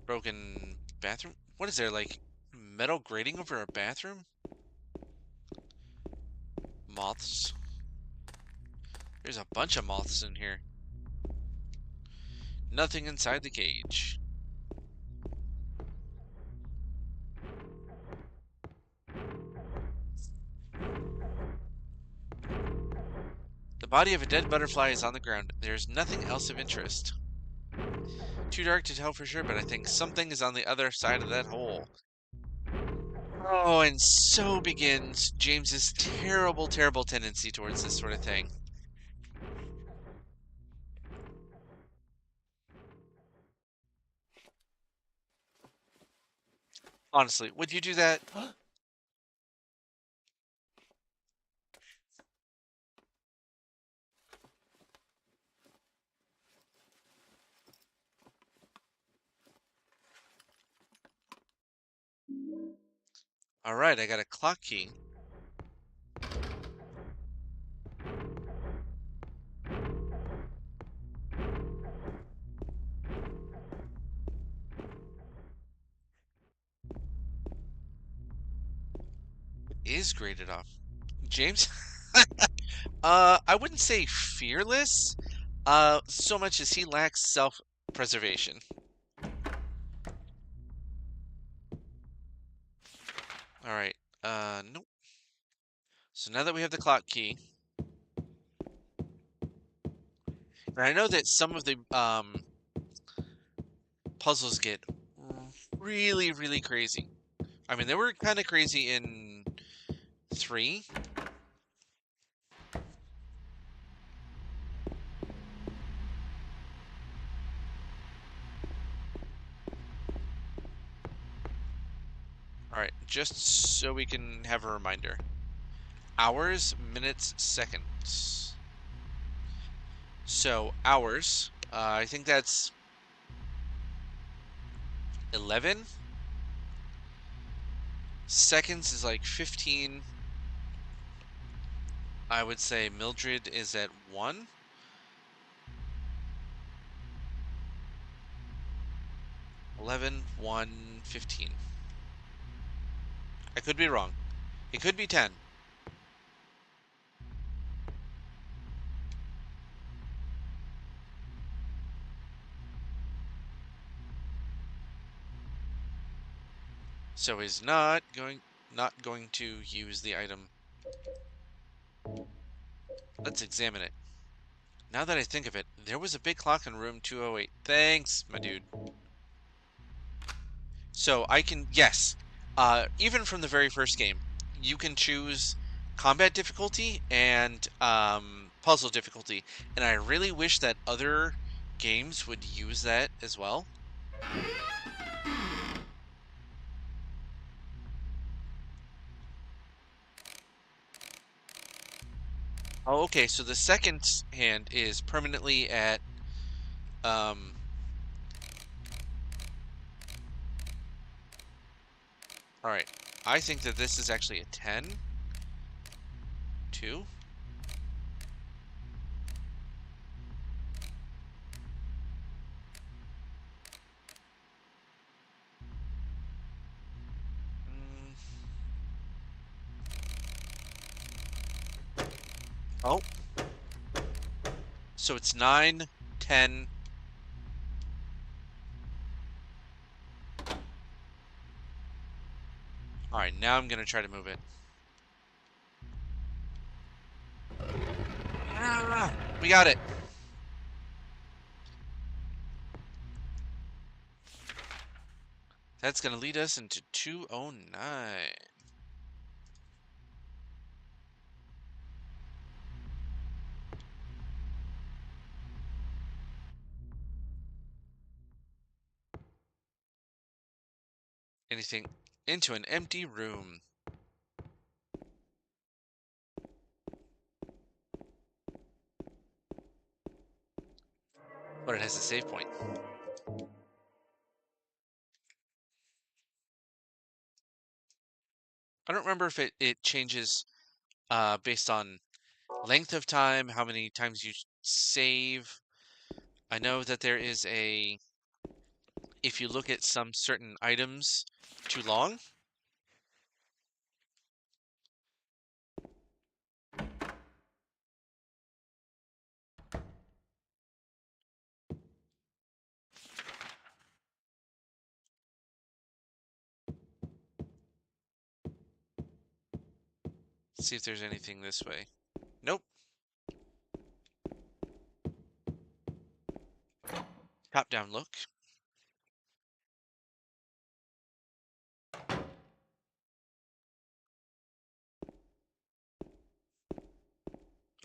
Broken bathroom? What is there, like metal grating over a bathroom? Moths. There's a bunch of moths in here. Nothing inside the cage. The body of a dead butterfly is on the ground. There's nothing else of interest. Too dark to tell for sure, but I think something is on the other side of that hole. Oh, and so begins James's terrible, terrible tendency towards this sort of thing. Honestly, would you do that? Alright, I got a clock key. Is graded off. James? I wouldn't say fearless, so much as he lacks self-preservation. Alright, nope. So now that we have the clock key, And I know that some of the puzzles get really, really crazy. I mean, they were kind of crazy in 3. All right, just so we can have a reminder. Hours, minutes, seconds. So hours, I think that's 11. Seconds is like 15. I would say Mildred is at 1. 11, 1, 15. I could be wrong. It could be 10. So he's not going to use the item. Let's examine it. Now that I think of it, there was a big clock in room 208. Thanks, my dude. So I can, yes, even from the very first game, you can choose combat difficulty and puzzle difficulty. And I really wish that other games would use that as well. Oh, okay, so the second hand is permanently at um all right. I think that this is actually a 10. 2. Mm. Oh, so it's 9, 10. All right, now I'm gonna try to move it. Ah, we got it. That's gonna lead us into 209. Anything into an empty room. But it has a save point. I don't remember if it changes based on length of time, how many times you save. I know that there is a, if you look at some certain items too long. Let's see if there's anything this way. Nope. Top down look.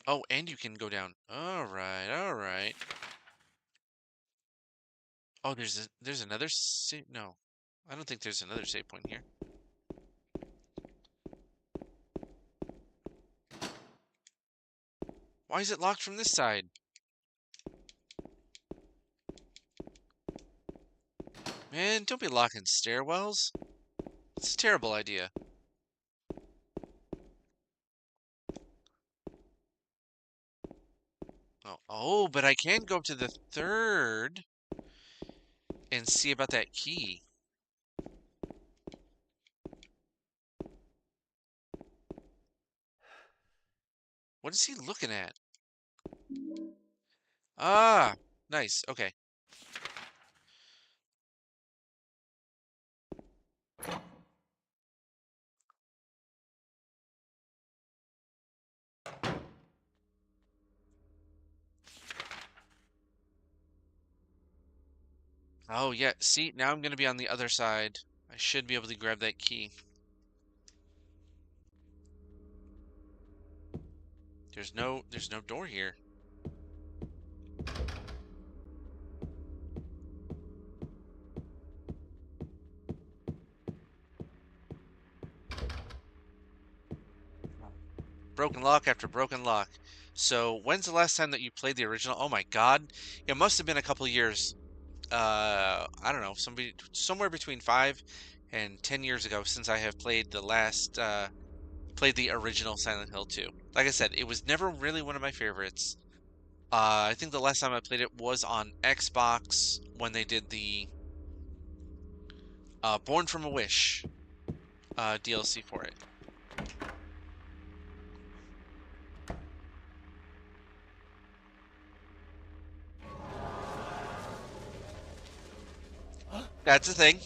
Oh, and you can go down. All right, all right. Oh, there's another save. No, I don't think there's another save point here. Why is it locked from this side? Man, don't be locking stairwells. It's a terrible idea. Oh, but I can go to the third and see about that key. What is he looking at? Ah, nice. Okay. Oh, yeah. See, now I'm going to be on the other side. I should be able to grab that key. There's no door here. Broken lock after broken lock. So, when's the last time that you played the original? Oh my God. It must have been a couple years. I don't know, somewhere between 5 and 10 years ago since I have played played the original Silent Hill 2. Like I said, it was never really one of my favorites. I think the last time I played it was on Xbox when they did the Born from a Wish DLC for it. That's a thing.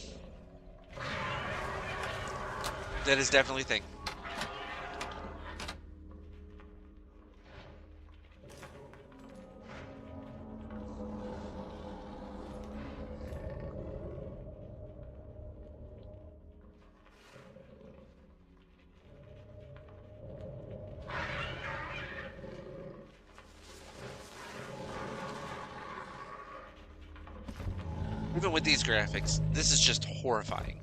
That is definitely a thing. Even with these graphics, this is just horrifying.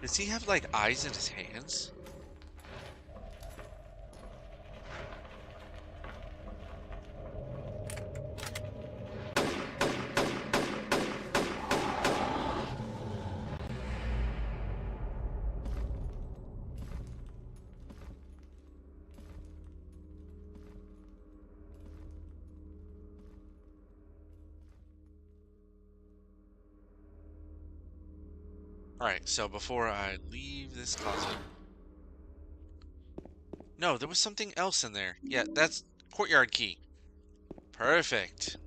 Does he have like eyes in his hands? Alright, so before I leave this closet. No, there was something else in there. Yeah, that's courtyard key. Perfect.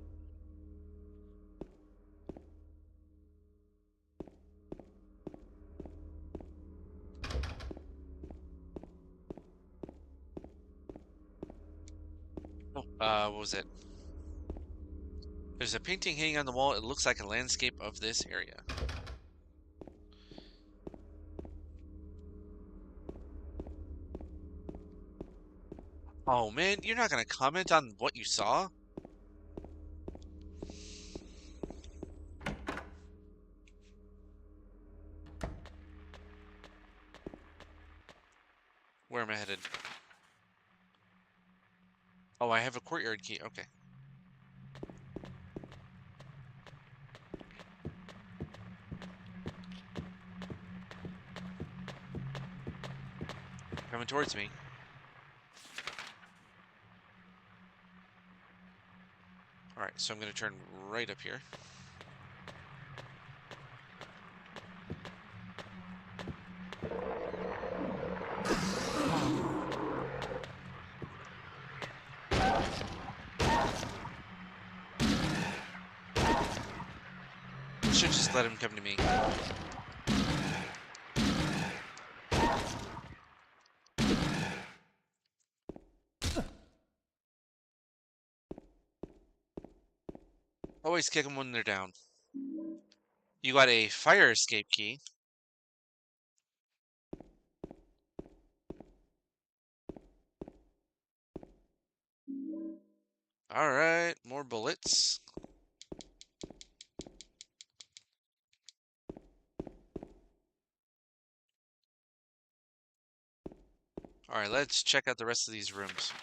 Oh, what was it? There's a painting hanging on the wall. It looks like a landscape of this area. Oh man, you're not gonna comment on what you saw? Where am I headed? Oh, I have a courtyard key. Okay. Coming towards me. Alright, so I'm gonna turn right up here. Should just let him come to me. Always kick them when they're down. You got a fire escape key. Alright, more bullets. Alright, let's check out the rest of these rooms.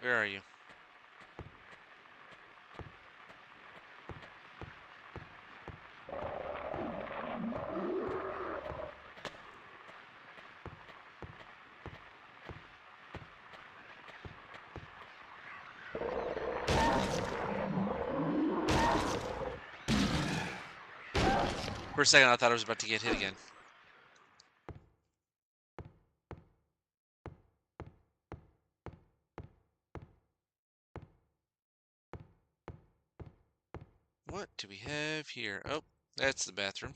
Where are you? For a second, I thought I was about to get hit again. What do we have here? Oh, that's the bathroom.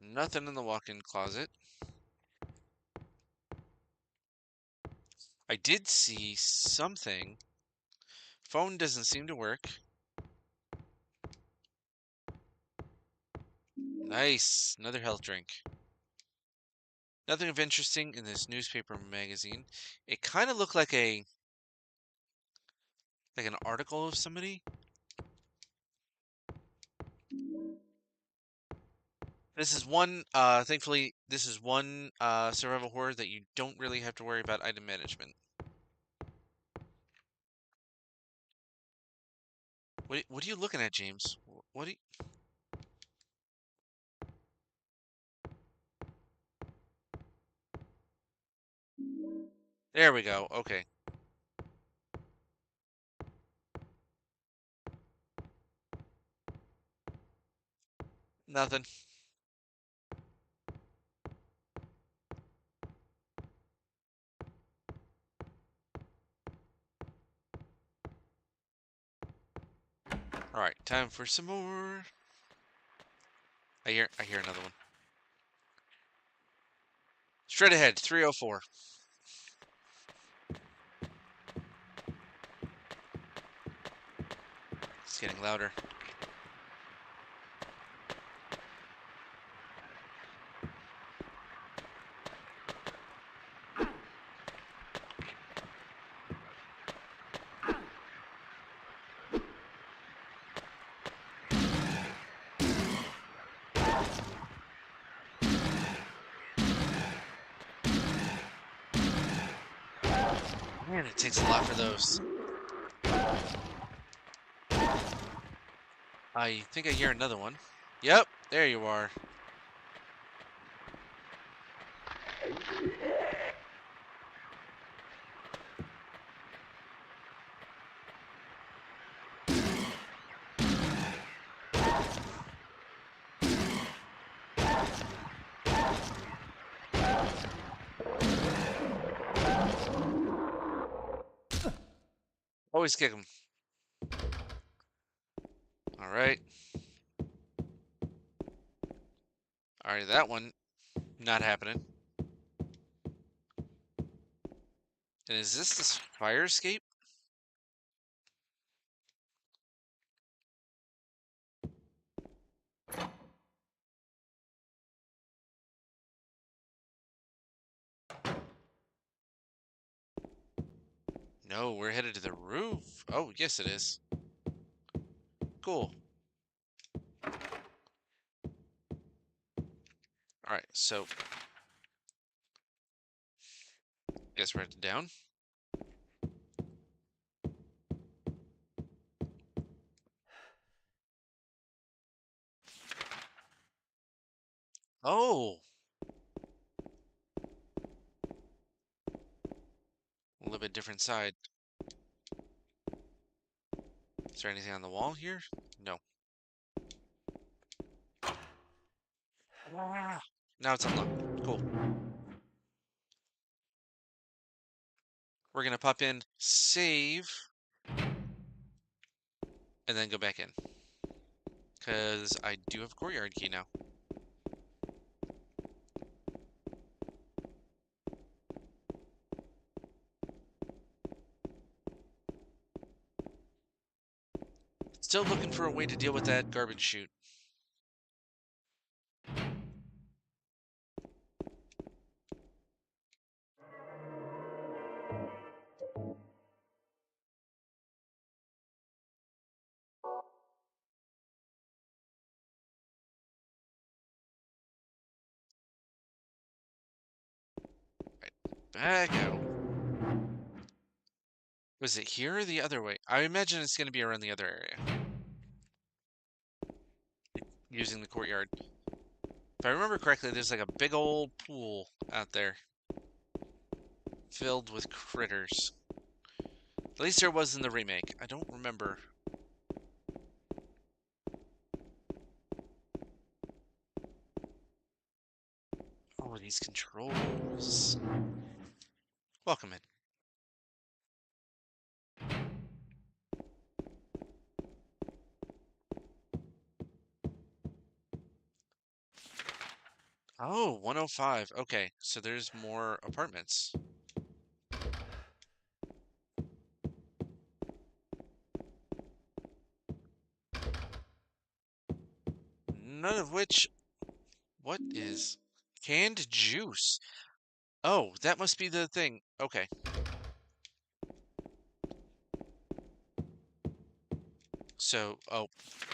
Nothing in the walk-in closet. I did see something. Phone doesn't seem to work. Nice. Another health drink. Nothing of interesting in this newspaper magazine. It kind of looked like an article of somebody. This is one, thankfully, this is one survival horror that you don't really have to worry about item management. What are you looking at, James? What are you... There we go. Okay. Nothing. All right, time for some more. I hear another one. Straight ahead, 304. It's getting louder. Man, it takes a lot for those. I think I hear another one. Yep, there you are. Always kick them. All right. All right, that one not happening. And is this fire escape? No, we're headed to the roof. Oh, yes, it is. Cool. All right, so guess we're headed down. Oh, a little bit different side. Is there anything on the wall here? No. Ah. Now it's unlocked. Cool. We're gonna pop in, save, and then go back in. Because I do have a courtyard key now. Still looking for a way to deal with that garbage chute. Back out. Was it here or the other way? I imagine it's going to be around the other area. Using the courtyard. If I remember correctly, there's like a big old pool out there. Filled with critters. At least there was in the remake. I don't remember. Oh, these controls. Welcome in. Oh, 105. Okay, so there's more apartments. None of which. What is canned juice? Oh, that must be the thing. Okay. So, oh,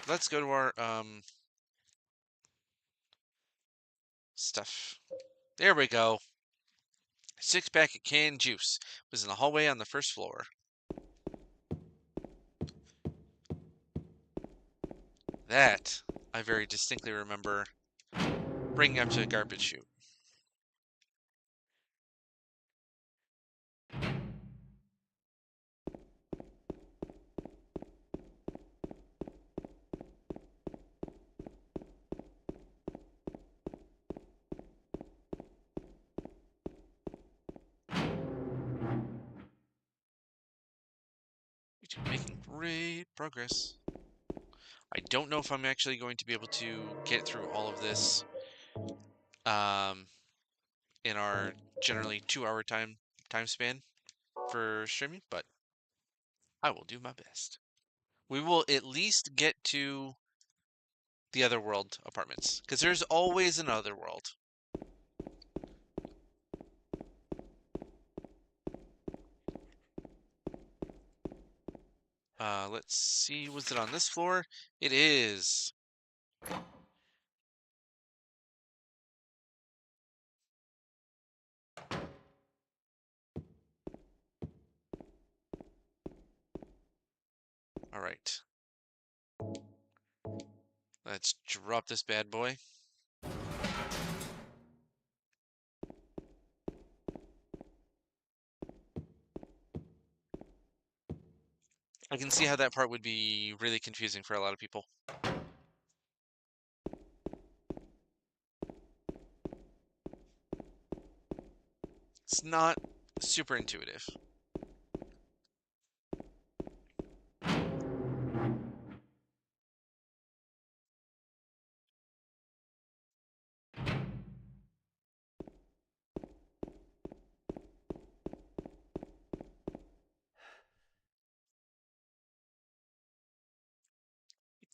let's go to our stuff. There we go. 6-pack of canned juice was in the hallway on the first floor. That I very distinctly remember bringing up to a garbage chute. Making great progress. I don't know if I'm actually going to be able to get through all of this um, in our generally 2-hour time span for streaming, but I will do my best. We will at least get to the other world apartments because there's always another world. Let's see, was it on this floor? It is. All right. Let's drop this bad boy. I can see how that part would be really confusing for a lot of people. It's not super intuitive.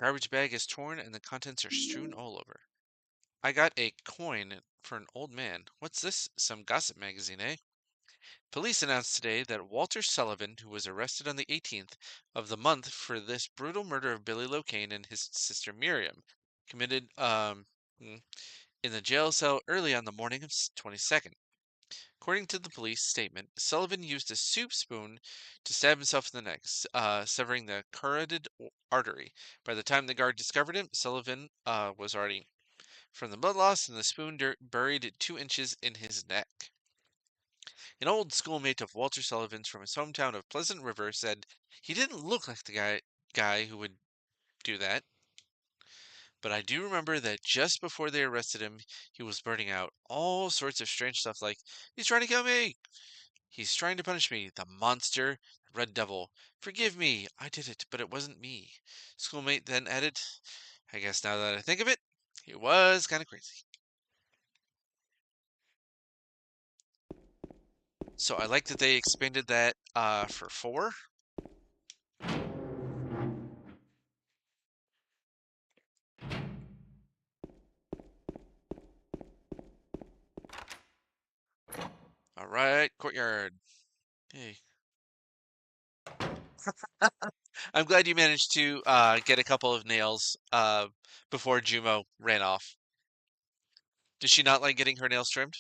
The garbage bag is torn and the contents are strewn all over. I got a coin for an old man. What's this? Some gossip magazine, eh? Police announced today that Walter Sullivan, who was arrested on the 18th of the month for this brutal murder of Billy Locane and his sister Miriam, committed in the jail cell early on the morning of 22nd. According to the police statement, Sullivan used a soup spoon to stab himself in the neck, severing the carotid artery. By the time the guard discovered him, Sullivan was already from the blood loss, and the spoon buried 2 inches in his neck. An old schoolmate of Walter Sullivan's from his hometown of Pleasant River said he didn't look like the guy who would do that. But I do remember that just before they arrested him, he was blurting out all sorts of strange stuff like, "He's trying to kill me! He's trying to punish me! The monster! The red devil! Forgive me! I did it, but it wasn't me." Schoolmate then added, "I guess now that I think of it, he was kind of crazy." So I like that they expanded that for 4. All right, courtyard. Hey. I'm glad you managed to get a couple of nails before Jumo ran off. Does she not like getting her nails trimmed?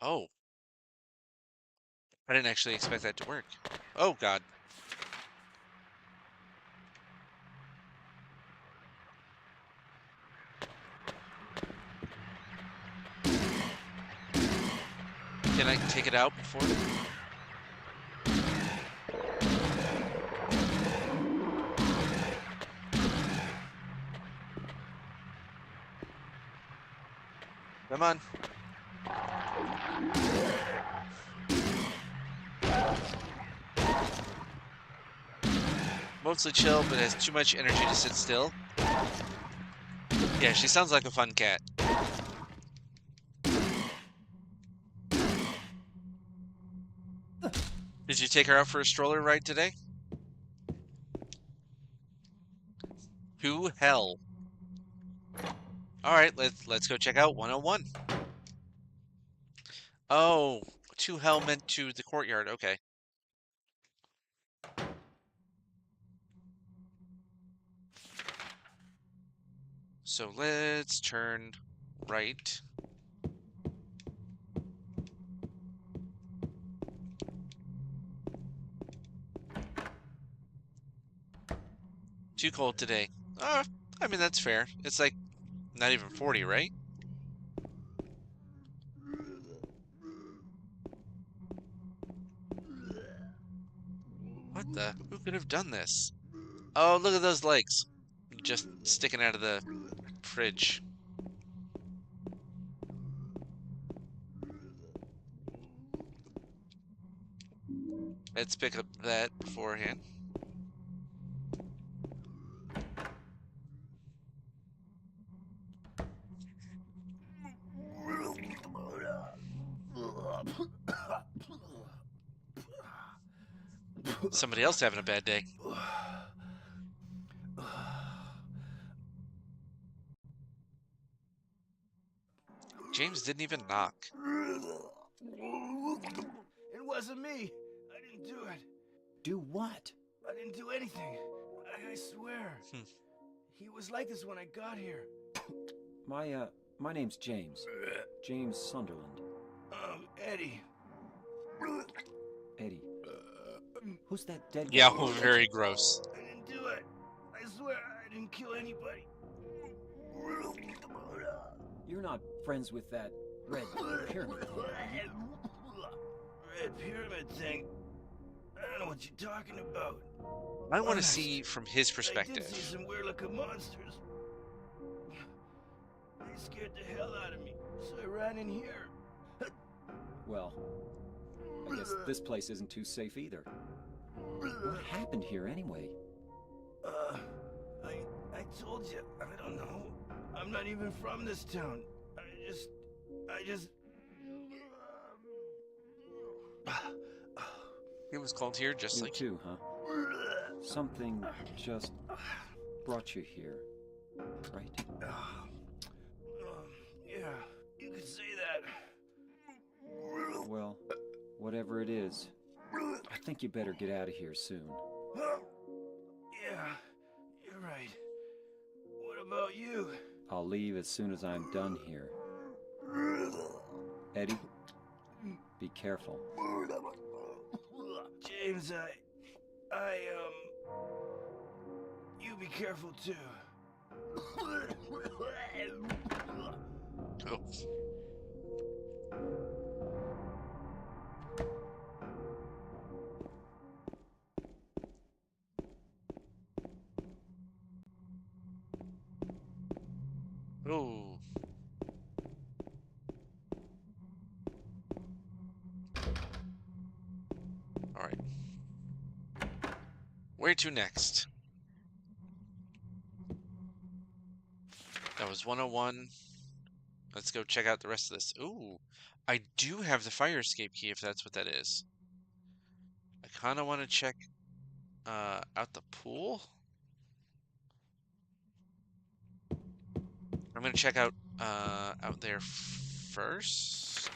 Oh, I didn't actually expect that to work. Oh, God. Can I take it out before? Come on. Mostly chill, but has too much energy to sit still. Yeah, she sounds like a fun cat. Did you take her out for a stroller ride today? To hell. All right, let's go check out 101. Oh, to hell meant to the courtyard. Okay. So let's turn right. Too cold today. I mean, that's fair. It's like not even 40, right? What the? Who could have done this? Oh, look at those legs. Just sticking out of the fridge. Let's pick up that beforehand. Somebody else having a bad day. James didn't even knock. It wasn't me. I didn't do it. Do what? I didn't do anything. I swear. He was like this when I got here. My name's James. James Sunderland. Eddie. Eddie. Who's that dead guy? Yeah, very gross. I didn't do it. I swear I didn't kill anybody. You're not friends with that red pyramid thing, are you? Red pyramid thing? I don't know what you're talking about. I want to see from his perspective. I did see some weird looking monsters. They scared the hell out of me, so I ran in here. Well, I guess this place isn't too safe either. What happened here anyway? I told you, I don't know. I'm not even from this town. I just... He was called here just You like too, huh? Something just brought you here, right? Yeah, you could say that. Well, whatever it is, I think you better get out of here soon. Yeah, you're right. What about you? I'll leave as soon as I'm done here. Eddie, be careful. James, you be careful too. Oh. Oh. All right. Where to next? That was 101. Let's go check out the rest of this. Ooh, I do have the fire escape key if that's what that is. I kind of want to check out the pool. I'm going to check out there first,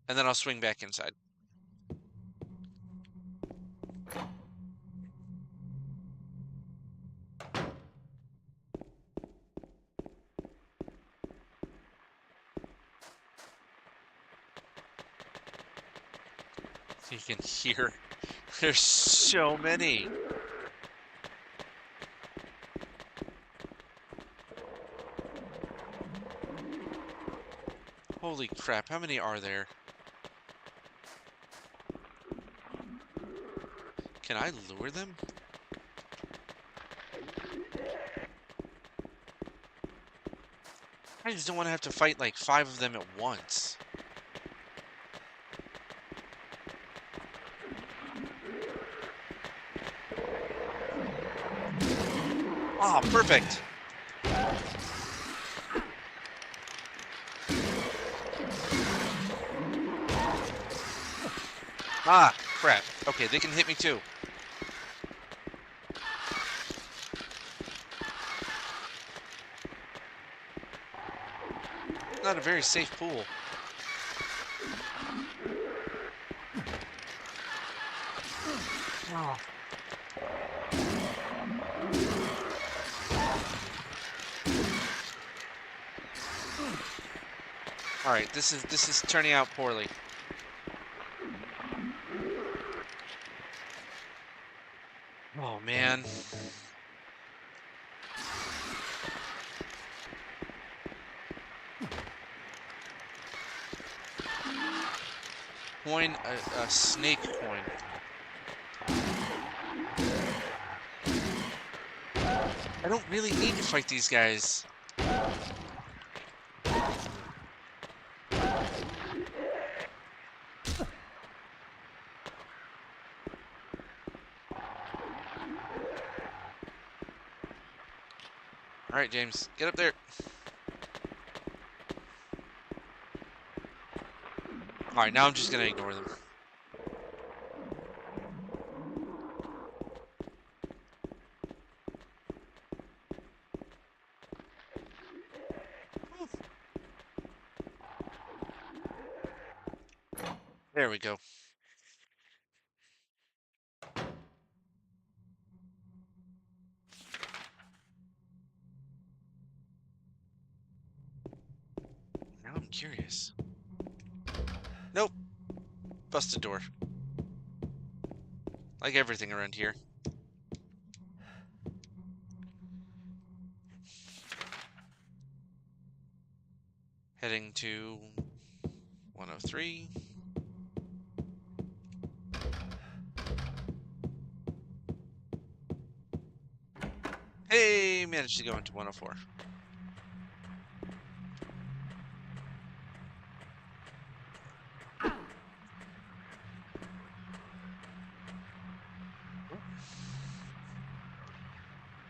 and then I'll swing back inside. You can hear there's so many. Holy crap, how many are there? Can I lure them? I just don't want to have to fight like 5 of them at once. Ah, perfect. Ah, crap. Okay, they can hit me too. Not a very safe pool. Oh. All right, this is turning out poorly. Oh man. Coin a snake coin. I don't really need to fight these guys. All right, James, get up there. All right, now I'm just gonna ignore them. There we go. Now I'm curious. Nope. Busted door. Like everything around here. Heading to 103. Hey, managed to go into 104.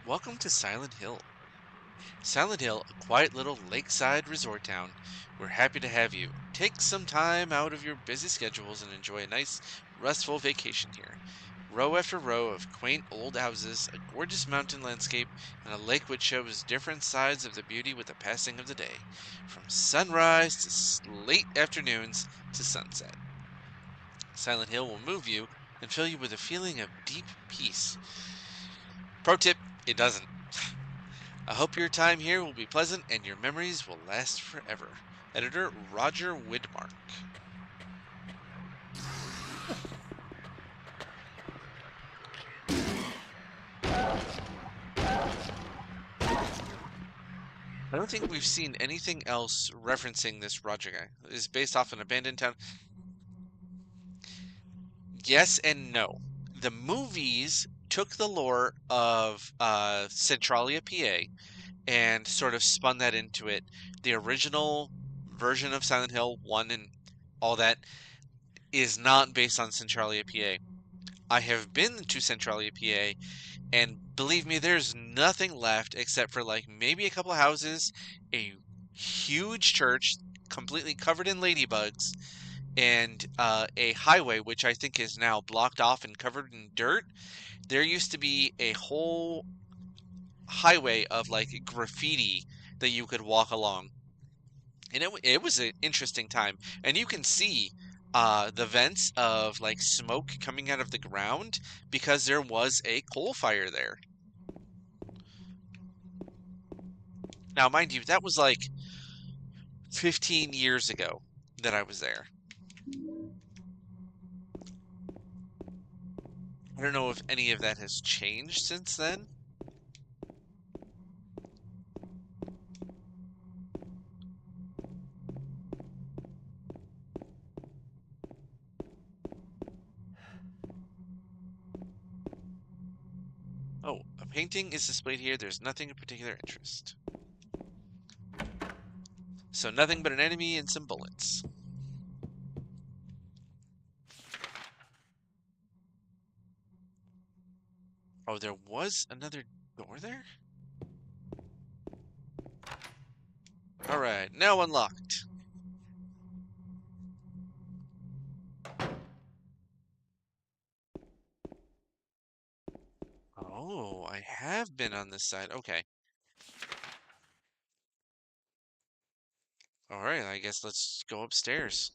Welcome to Silent Hill. Silent Hill, a quiet little lakeside resort town. We're happy to have you. Take some time out of your busy schedules and enjoy a nice, restful vacation here. Row after row of quaint old houses, a gorgeous mountain landscape, and a lake which shows different sides of the beauty with the passing of the day, from sunrise to late afternoons to sunset. Silent Hill will move you and fill you with a feeling of deep peace. Pro tip, it doesn't. I hope your time here will be pleasant and your memories will last forever. Editor Roger Widmark. I don't think we've seen anything else referencing this Roger guy. It's based off an abandoned town. Yes and no. The movies took the lore of Centralia, PA, and sort of spun that into it. The original version of Silent Hill 1 and all that is not based on Centralia, PA. I have been to Centralia, PA, and believe me, there's nothing left except for like maybe a couple of houses, a huge church completely covered in ladybugs, and a highway which I think is now blocked off and covered in dirt. There used to be a whole highway of like graffiti that you could walk along, and it was an interesting time. And you can see the vents of like smoke coming out of the ground because there was a coal fire there. Now, mind you, that was like 15 years ago that I was there. I don't know if any of that has changed since then. Oh, a painting is displayed here. There's nothing of particular interest. So nothing but an enemy and some bullets. Oh, there was another door there? Alright, now unlocked. Oh, I have been on this side. Okay. Alright, I guess let's go upstairs.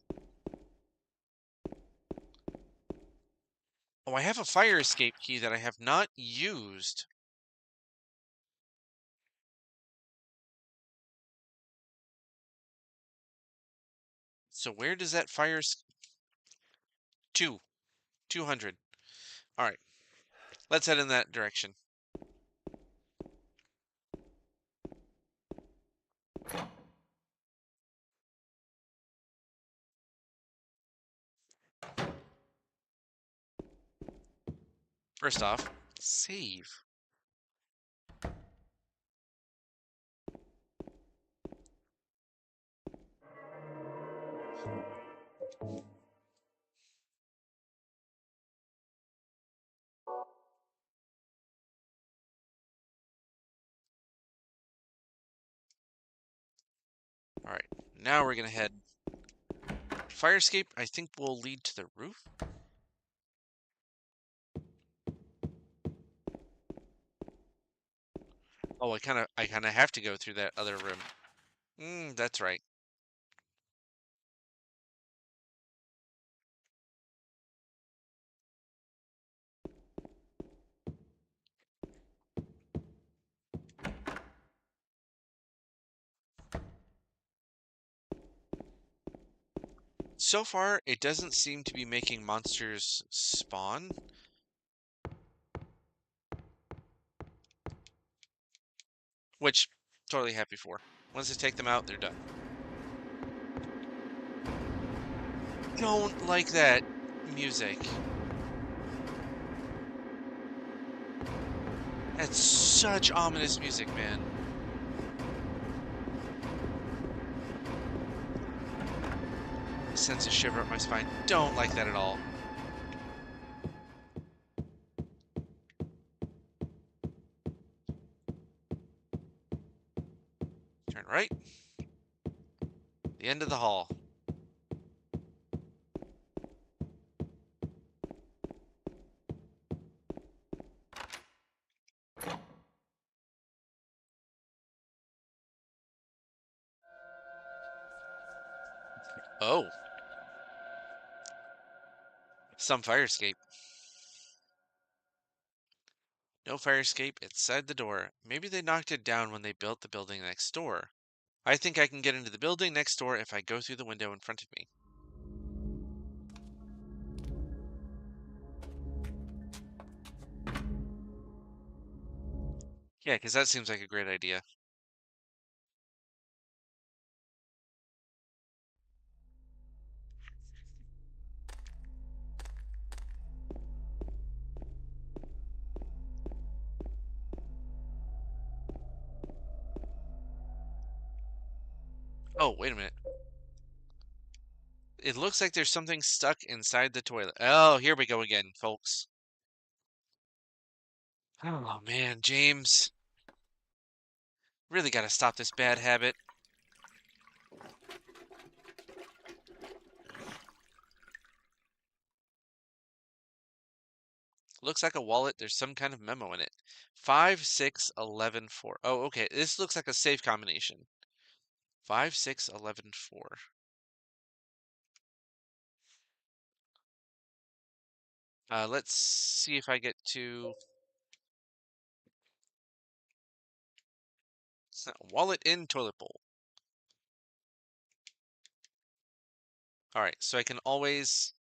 Oh, I have a fire escape key that I have not used. So where does that fire... 200. Alright, let's head in that direction. First off, save. Alright, now we're gonna head... Fire escape, I think, will lead to the roof? Oh, I kinda have to go through that other room. That's right. So far, it doesn't seem to be making monsters spawn. Which, totally happy for. Once I take them out, they're done. Don't like that music. That's such ominous music, man. Sends a shiver up my spine. Don't like that at all. Turn right. The end of the hall. Oh. Some fire escape. No fire escape inside the door. Maybe they knocked it down when they built the building next door. I think I can get into the building next door if I go through the window in front of me. Yeah, because that seems like a great idea. Oh, wait a minute. It looks like there's something stuck inside the toilet. Oh, here we go again, folks. Oh, man, James. Really gotta stop this bad habit. Looks like a wallet. There's some kind of memo in it. 5, 6, 11, 4. Oh, okay. This looks like a safe combination. 5, 6, 11, 4. Let's see if I get to... Wallet in toilet bowl. Alright, so I can always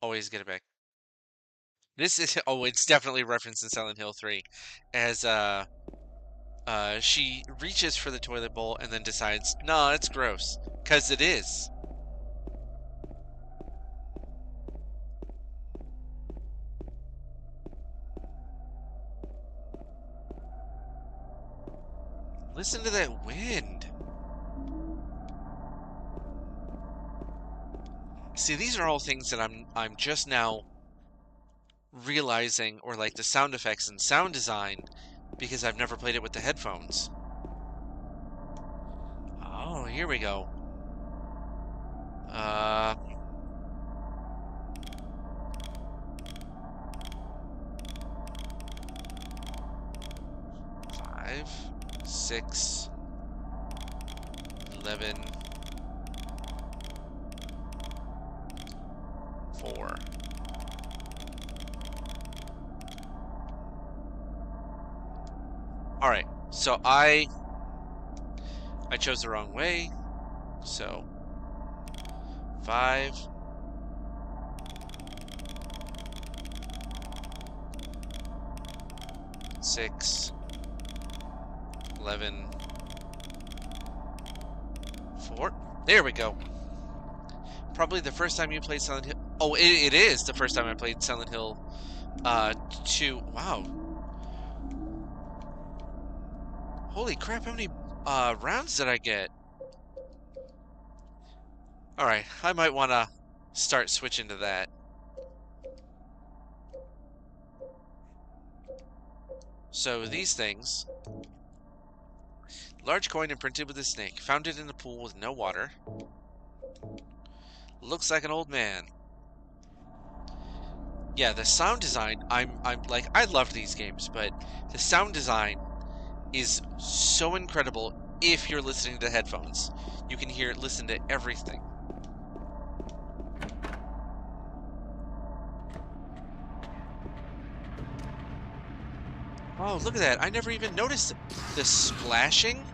get it back. This is... Oh, it's definitely referenced in Silent Hill 3. As, she reaches for the toilet bowl and then decides, no, it's gross. 'Cause it is. Listen to that wind. See, these are all things that I'm just now realizing, or like the sound effects and sound design, because I've never played it with the headphones. Oh, here we go. Uh, 5, 6, 11, 4. All right, so I chose the wrong way. So 5, 6, 11, 4. There we go. Probably the first time you played Silent Hill. Oh, it is the first time I played Silent Hill 2. Wow. Holy crap, how many rounds did I get? All right, I might want to start switching to that. So these things. Large coin imprinted with a snake. Found it in a pool with no water. Looks like an old man. Yeah, the sound design, I'm like, I love these games, but the sound design is so incredible if you're listening to headphones. You can listen to everything. Oh, look at that. I never even noticed the splashing.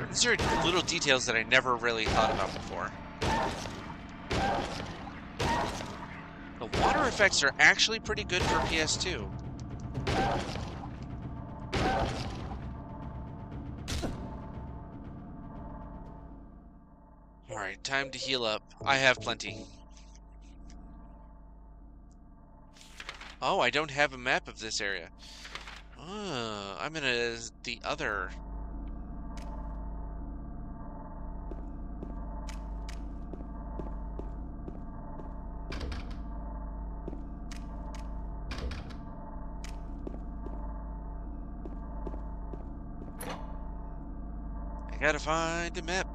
These are little details that I never really thought about before. The water effects are actually pretty good for PS2. Alright, time to heal up. I have plenty. Oh, I don't have a map of this area. I'm in the other. I gotta find a map.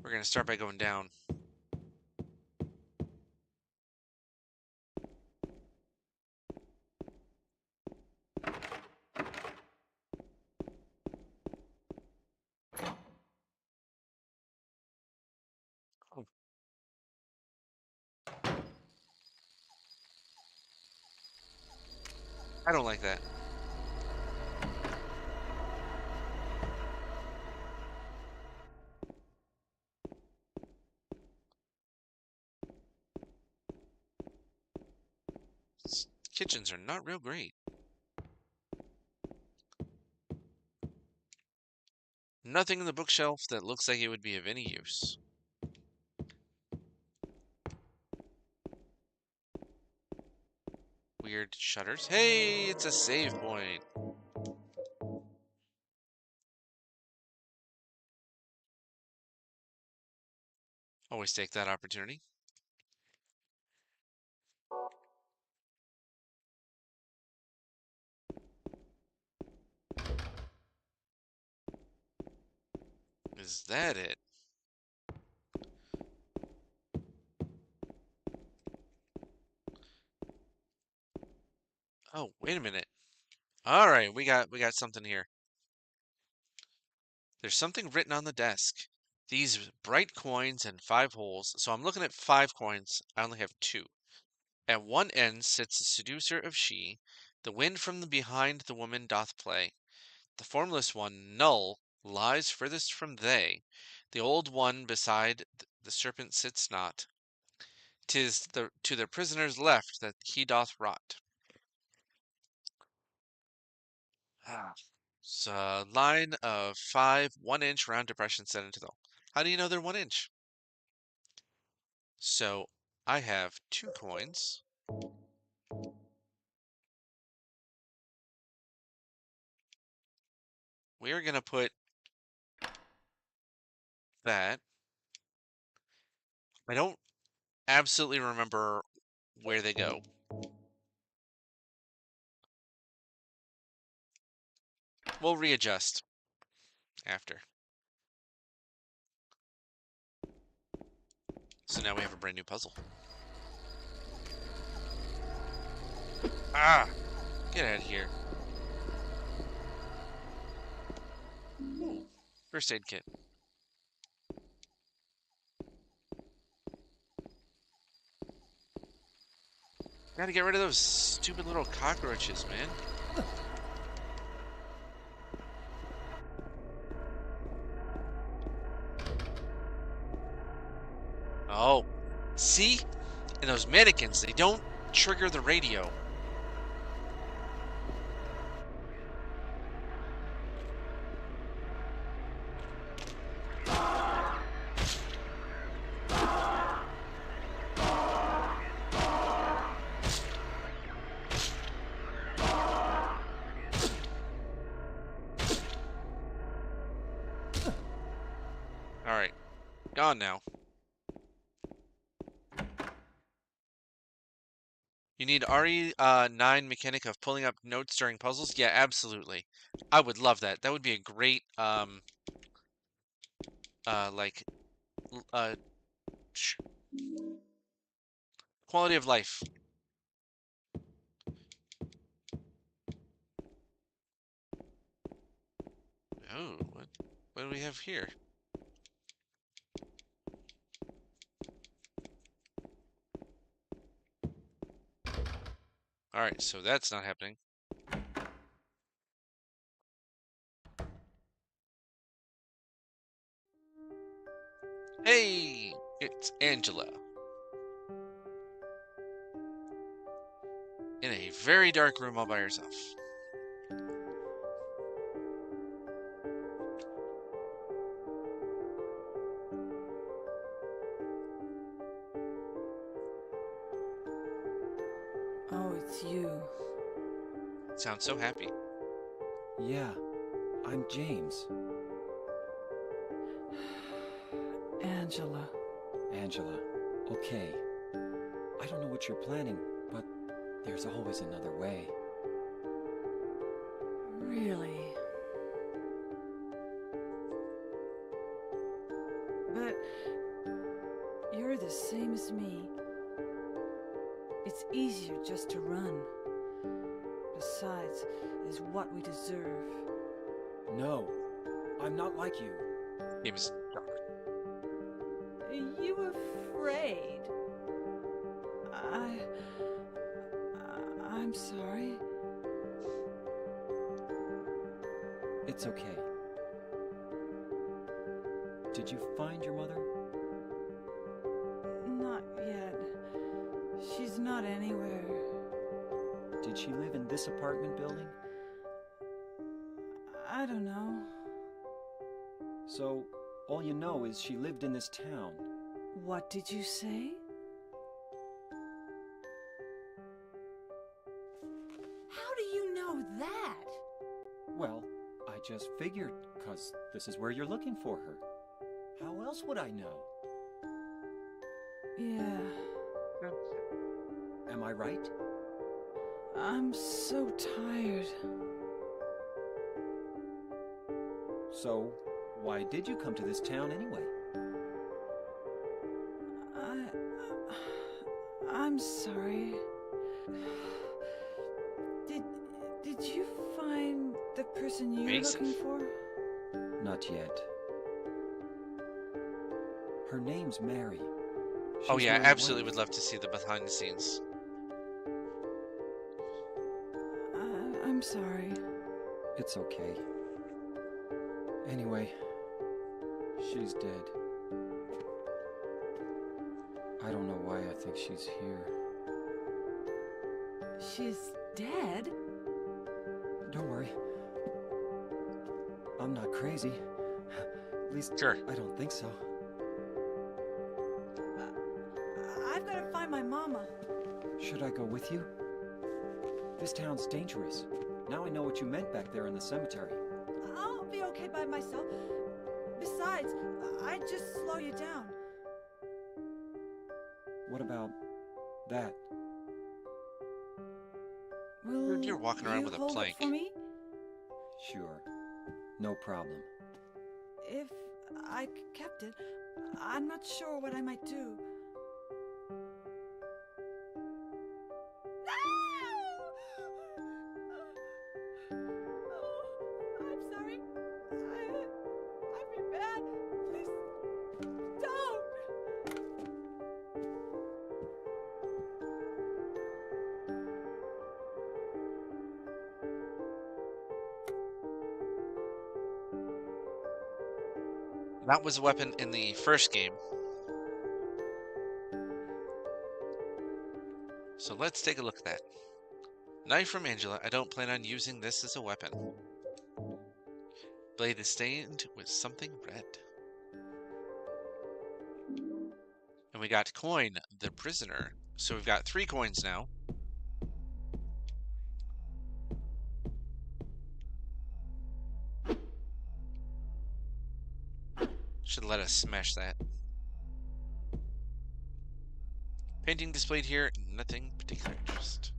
We're gonna start by going down. Oh, I don't like that. Kitchens are not real great. Nothing in the bookshelf that looks like it would be of any use. Weird shutters. Hey, it's a save point. Always take that opportunity. Is that it? Oh, wait a minute. All right, we got something here. There's something written on the desk. These bright coins and 5 holes. So I'm looking at 5 coins. I only have 2. At one end sits the seducer of she. The wind from the behind the woman doth play. The formless one, null, lies furthest from they. The old one beside the serpent sits not. 'Tis to the prisoner's left that he doth rot. Ah. It's a line of 5 1-inch round depressions set into the hole. How do you know they're 1 inch? So I have 2 coins. we are gonna put that. I don't absolutely remember where they go. We'll readjust after. So now we have a brand new puzzle. Ah! Get out of here. Ooh, first aid kit. Gotta get rid of those stupid little cockroaches, man. Oh, see? And those mannequins, they don't trigger the radio. Alright, gone now. You need RE9 mechanic of pulling up notes during puzzles? Yeah, absolutely. I would love that. That would be a great, like, quality of life. Oh, what do we have here? Alright, so that's not happening. Hey! It's Angela. In a very dark room all by herself. Oh, it's you. Sounds so happy. Yeah, I'm James. Angela. Angela, okay. I don't know what you're planning, but there's always another way. Really? But you're the same as me. It's easier just to run. Besides, it is what we deserve. No, I'm not like you. It was dark. Are you afraid? I'm sorry. It's okay. Did you find your mother? Not yet. She's not anywhere. Did she live in this apartment building? I don't know. So, all you know is she lived in this town. What did you say? How do you know that? Well, I just figured, 'cause this is where you're looking for her. How else would I know? Yeah. Am I right? I'm so tired. So, why did you come to this town anyway? I'm sorry. Did you find the person you were looking for? Not yet. Her name's Mary. Oh She's yeah, my absolutely wife. would love to see the behind the scenes. I'm sorry. It's okay. Anyway, she's dead. I don't know why I think she's here. She's dead? Don't worry. I'm not crazy. At least, Sure. I don't think so. I've got to find my mama. Should I go with you? This town's dangerous. Now I know what you meant back there in the cemetery. I'll be okay by myself. Besides, I'd just slow you down. What about that? Will Dude, you're walking around you with a hold it plank. for me? Sure. No problem. If I kept it, I'm not sure what I might do. I'm sorry. I've been bad. Please don't. That was a weapon in the first game. So let's take a look at that. Knife from Angela. I don't plan on using this as a weapon. Blade is stained with something red. And we got coin, the prisoner. So we've got 3 coins now. Should let us smash that. Painting displayed here, nothing particular interest.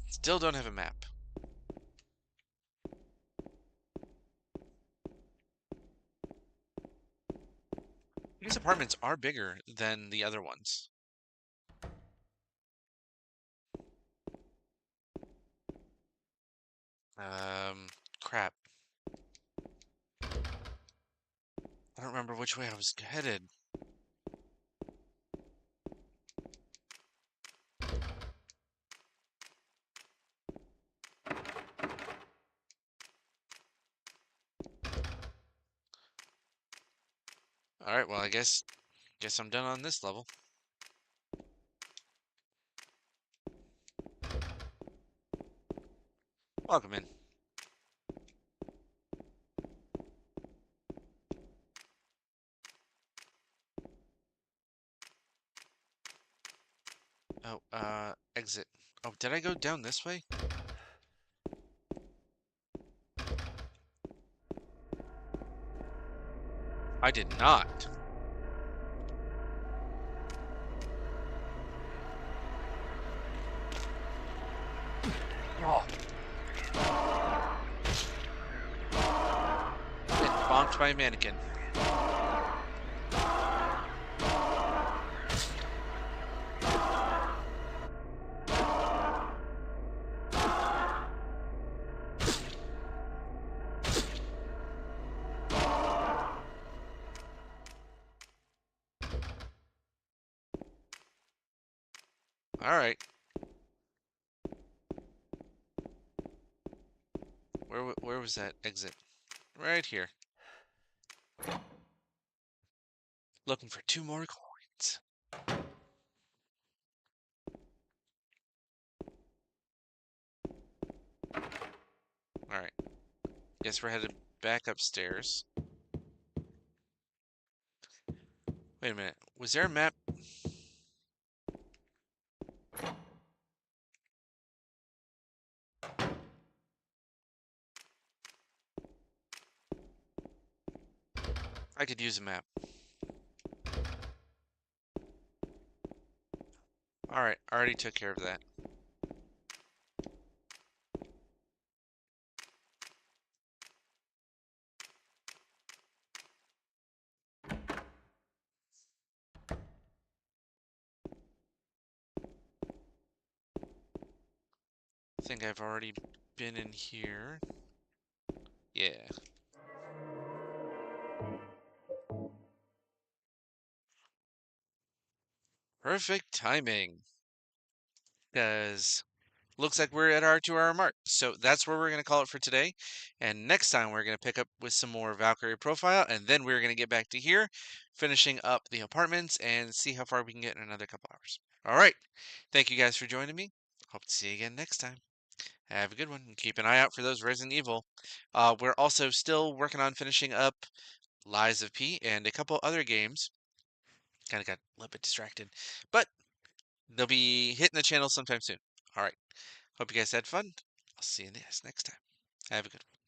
Still don't have a map. These apartments are bigger than the other ones. Crap. I don't remember which way I was headed. Alright, well, I guess I'm done on this level. Welcome in. Oh, exit. Oh, did I go down this way? I did not. Oh. Been bonked by a mannequin. Alright. Where was that exit? Right here. Looking for 2 more coins. Alright. Guess we're headed back upstairs. Wait a minute. Was there a map? I could use a map. Alright, I already took care of that. I think I've already been in here. Yeah. Perfect timing. Because looks like we're at our 2-hour mark. So that's where we're going to call it for today. And next time we're going to pick up with some more Valkyrie profile. And then we're going to get back to here, finishing up the apartments and see how far we can get in another couple hours. All right. Thank you guys for joining me. Hope to see you again next time. Have a good one. Keep an eye out for those Resident Evil. We're also still working on finishing up Lies of P and a couple other games. Kind of got a little bit distracted. But they'll be hitting the channel sometime soon. All right. Hope you guys had fun. I'll see you guys next time. Have a good one.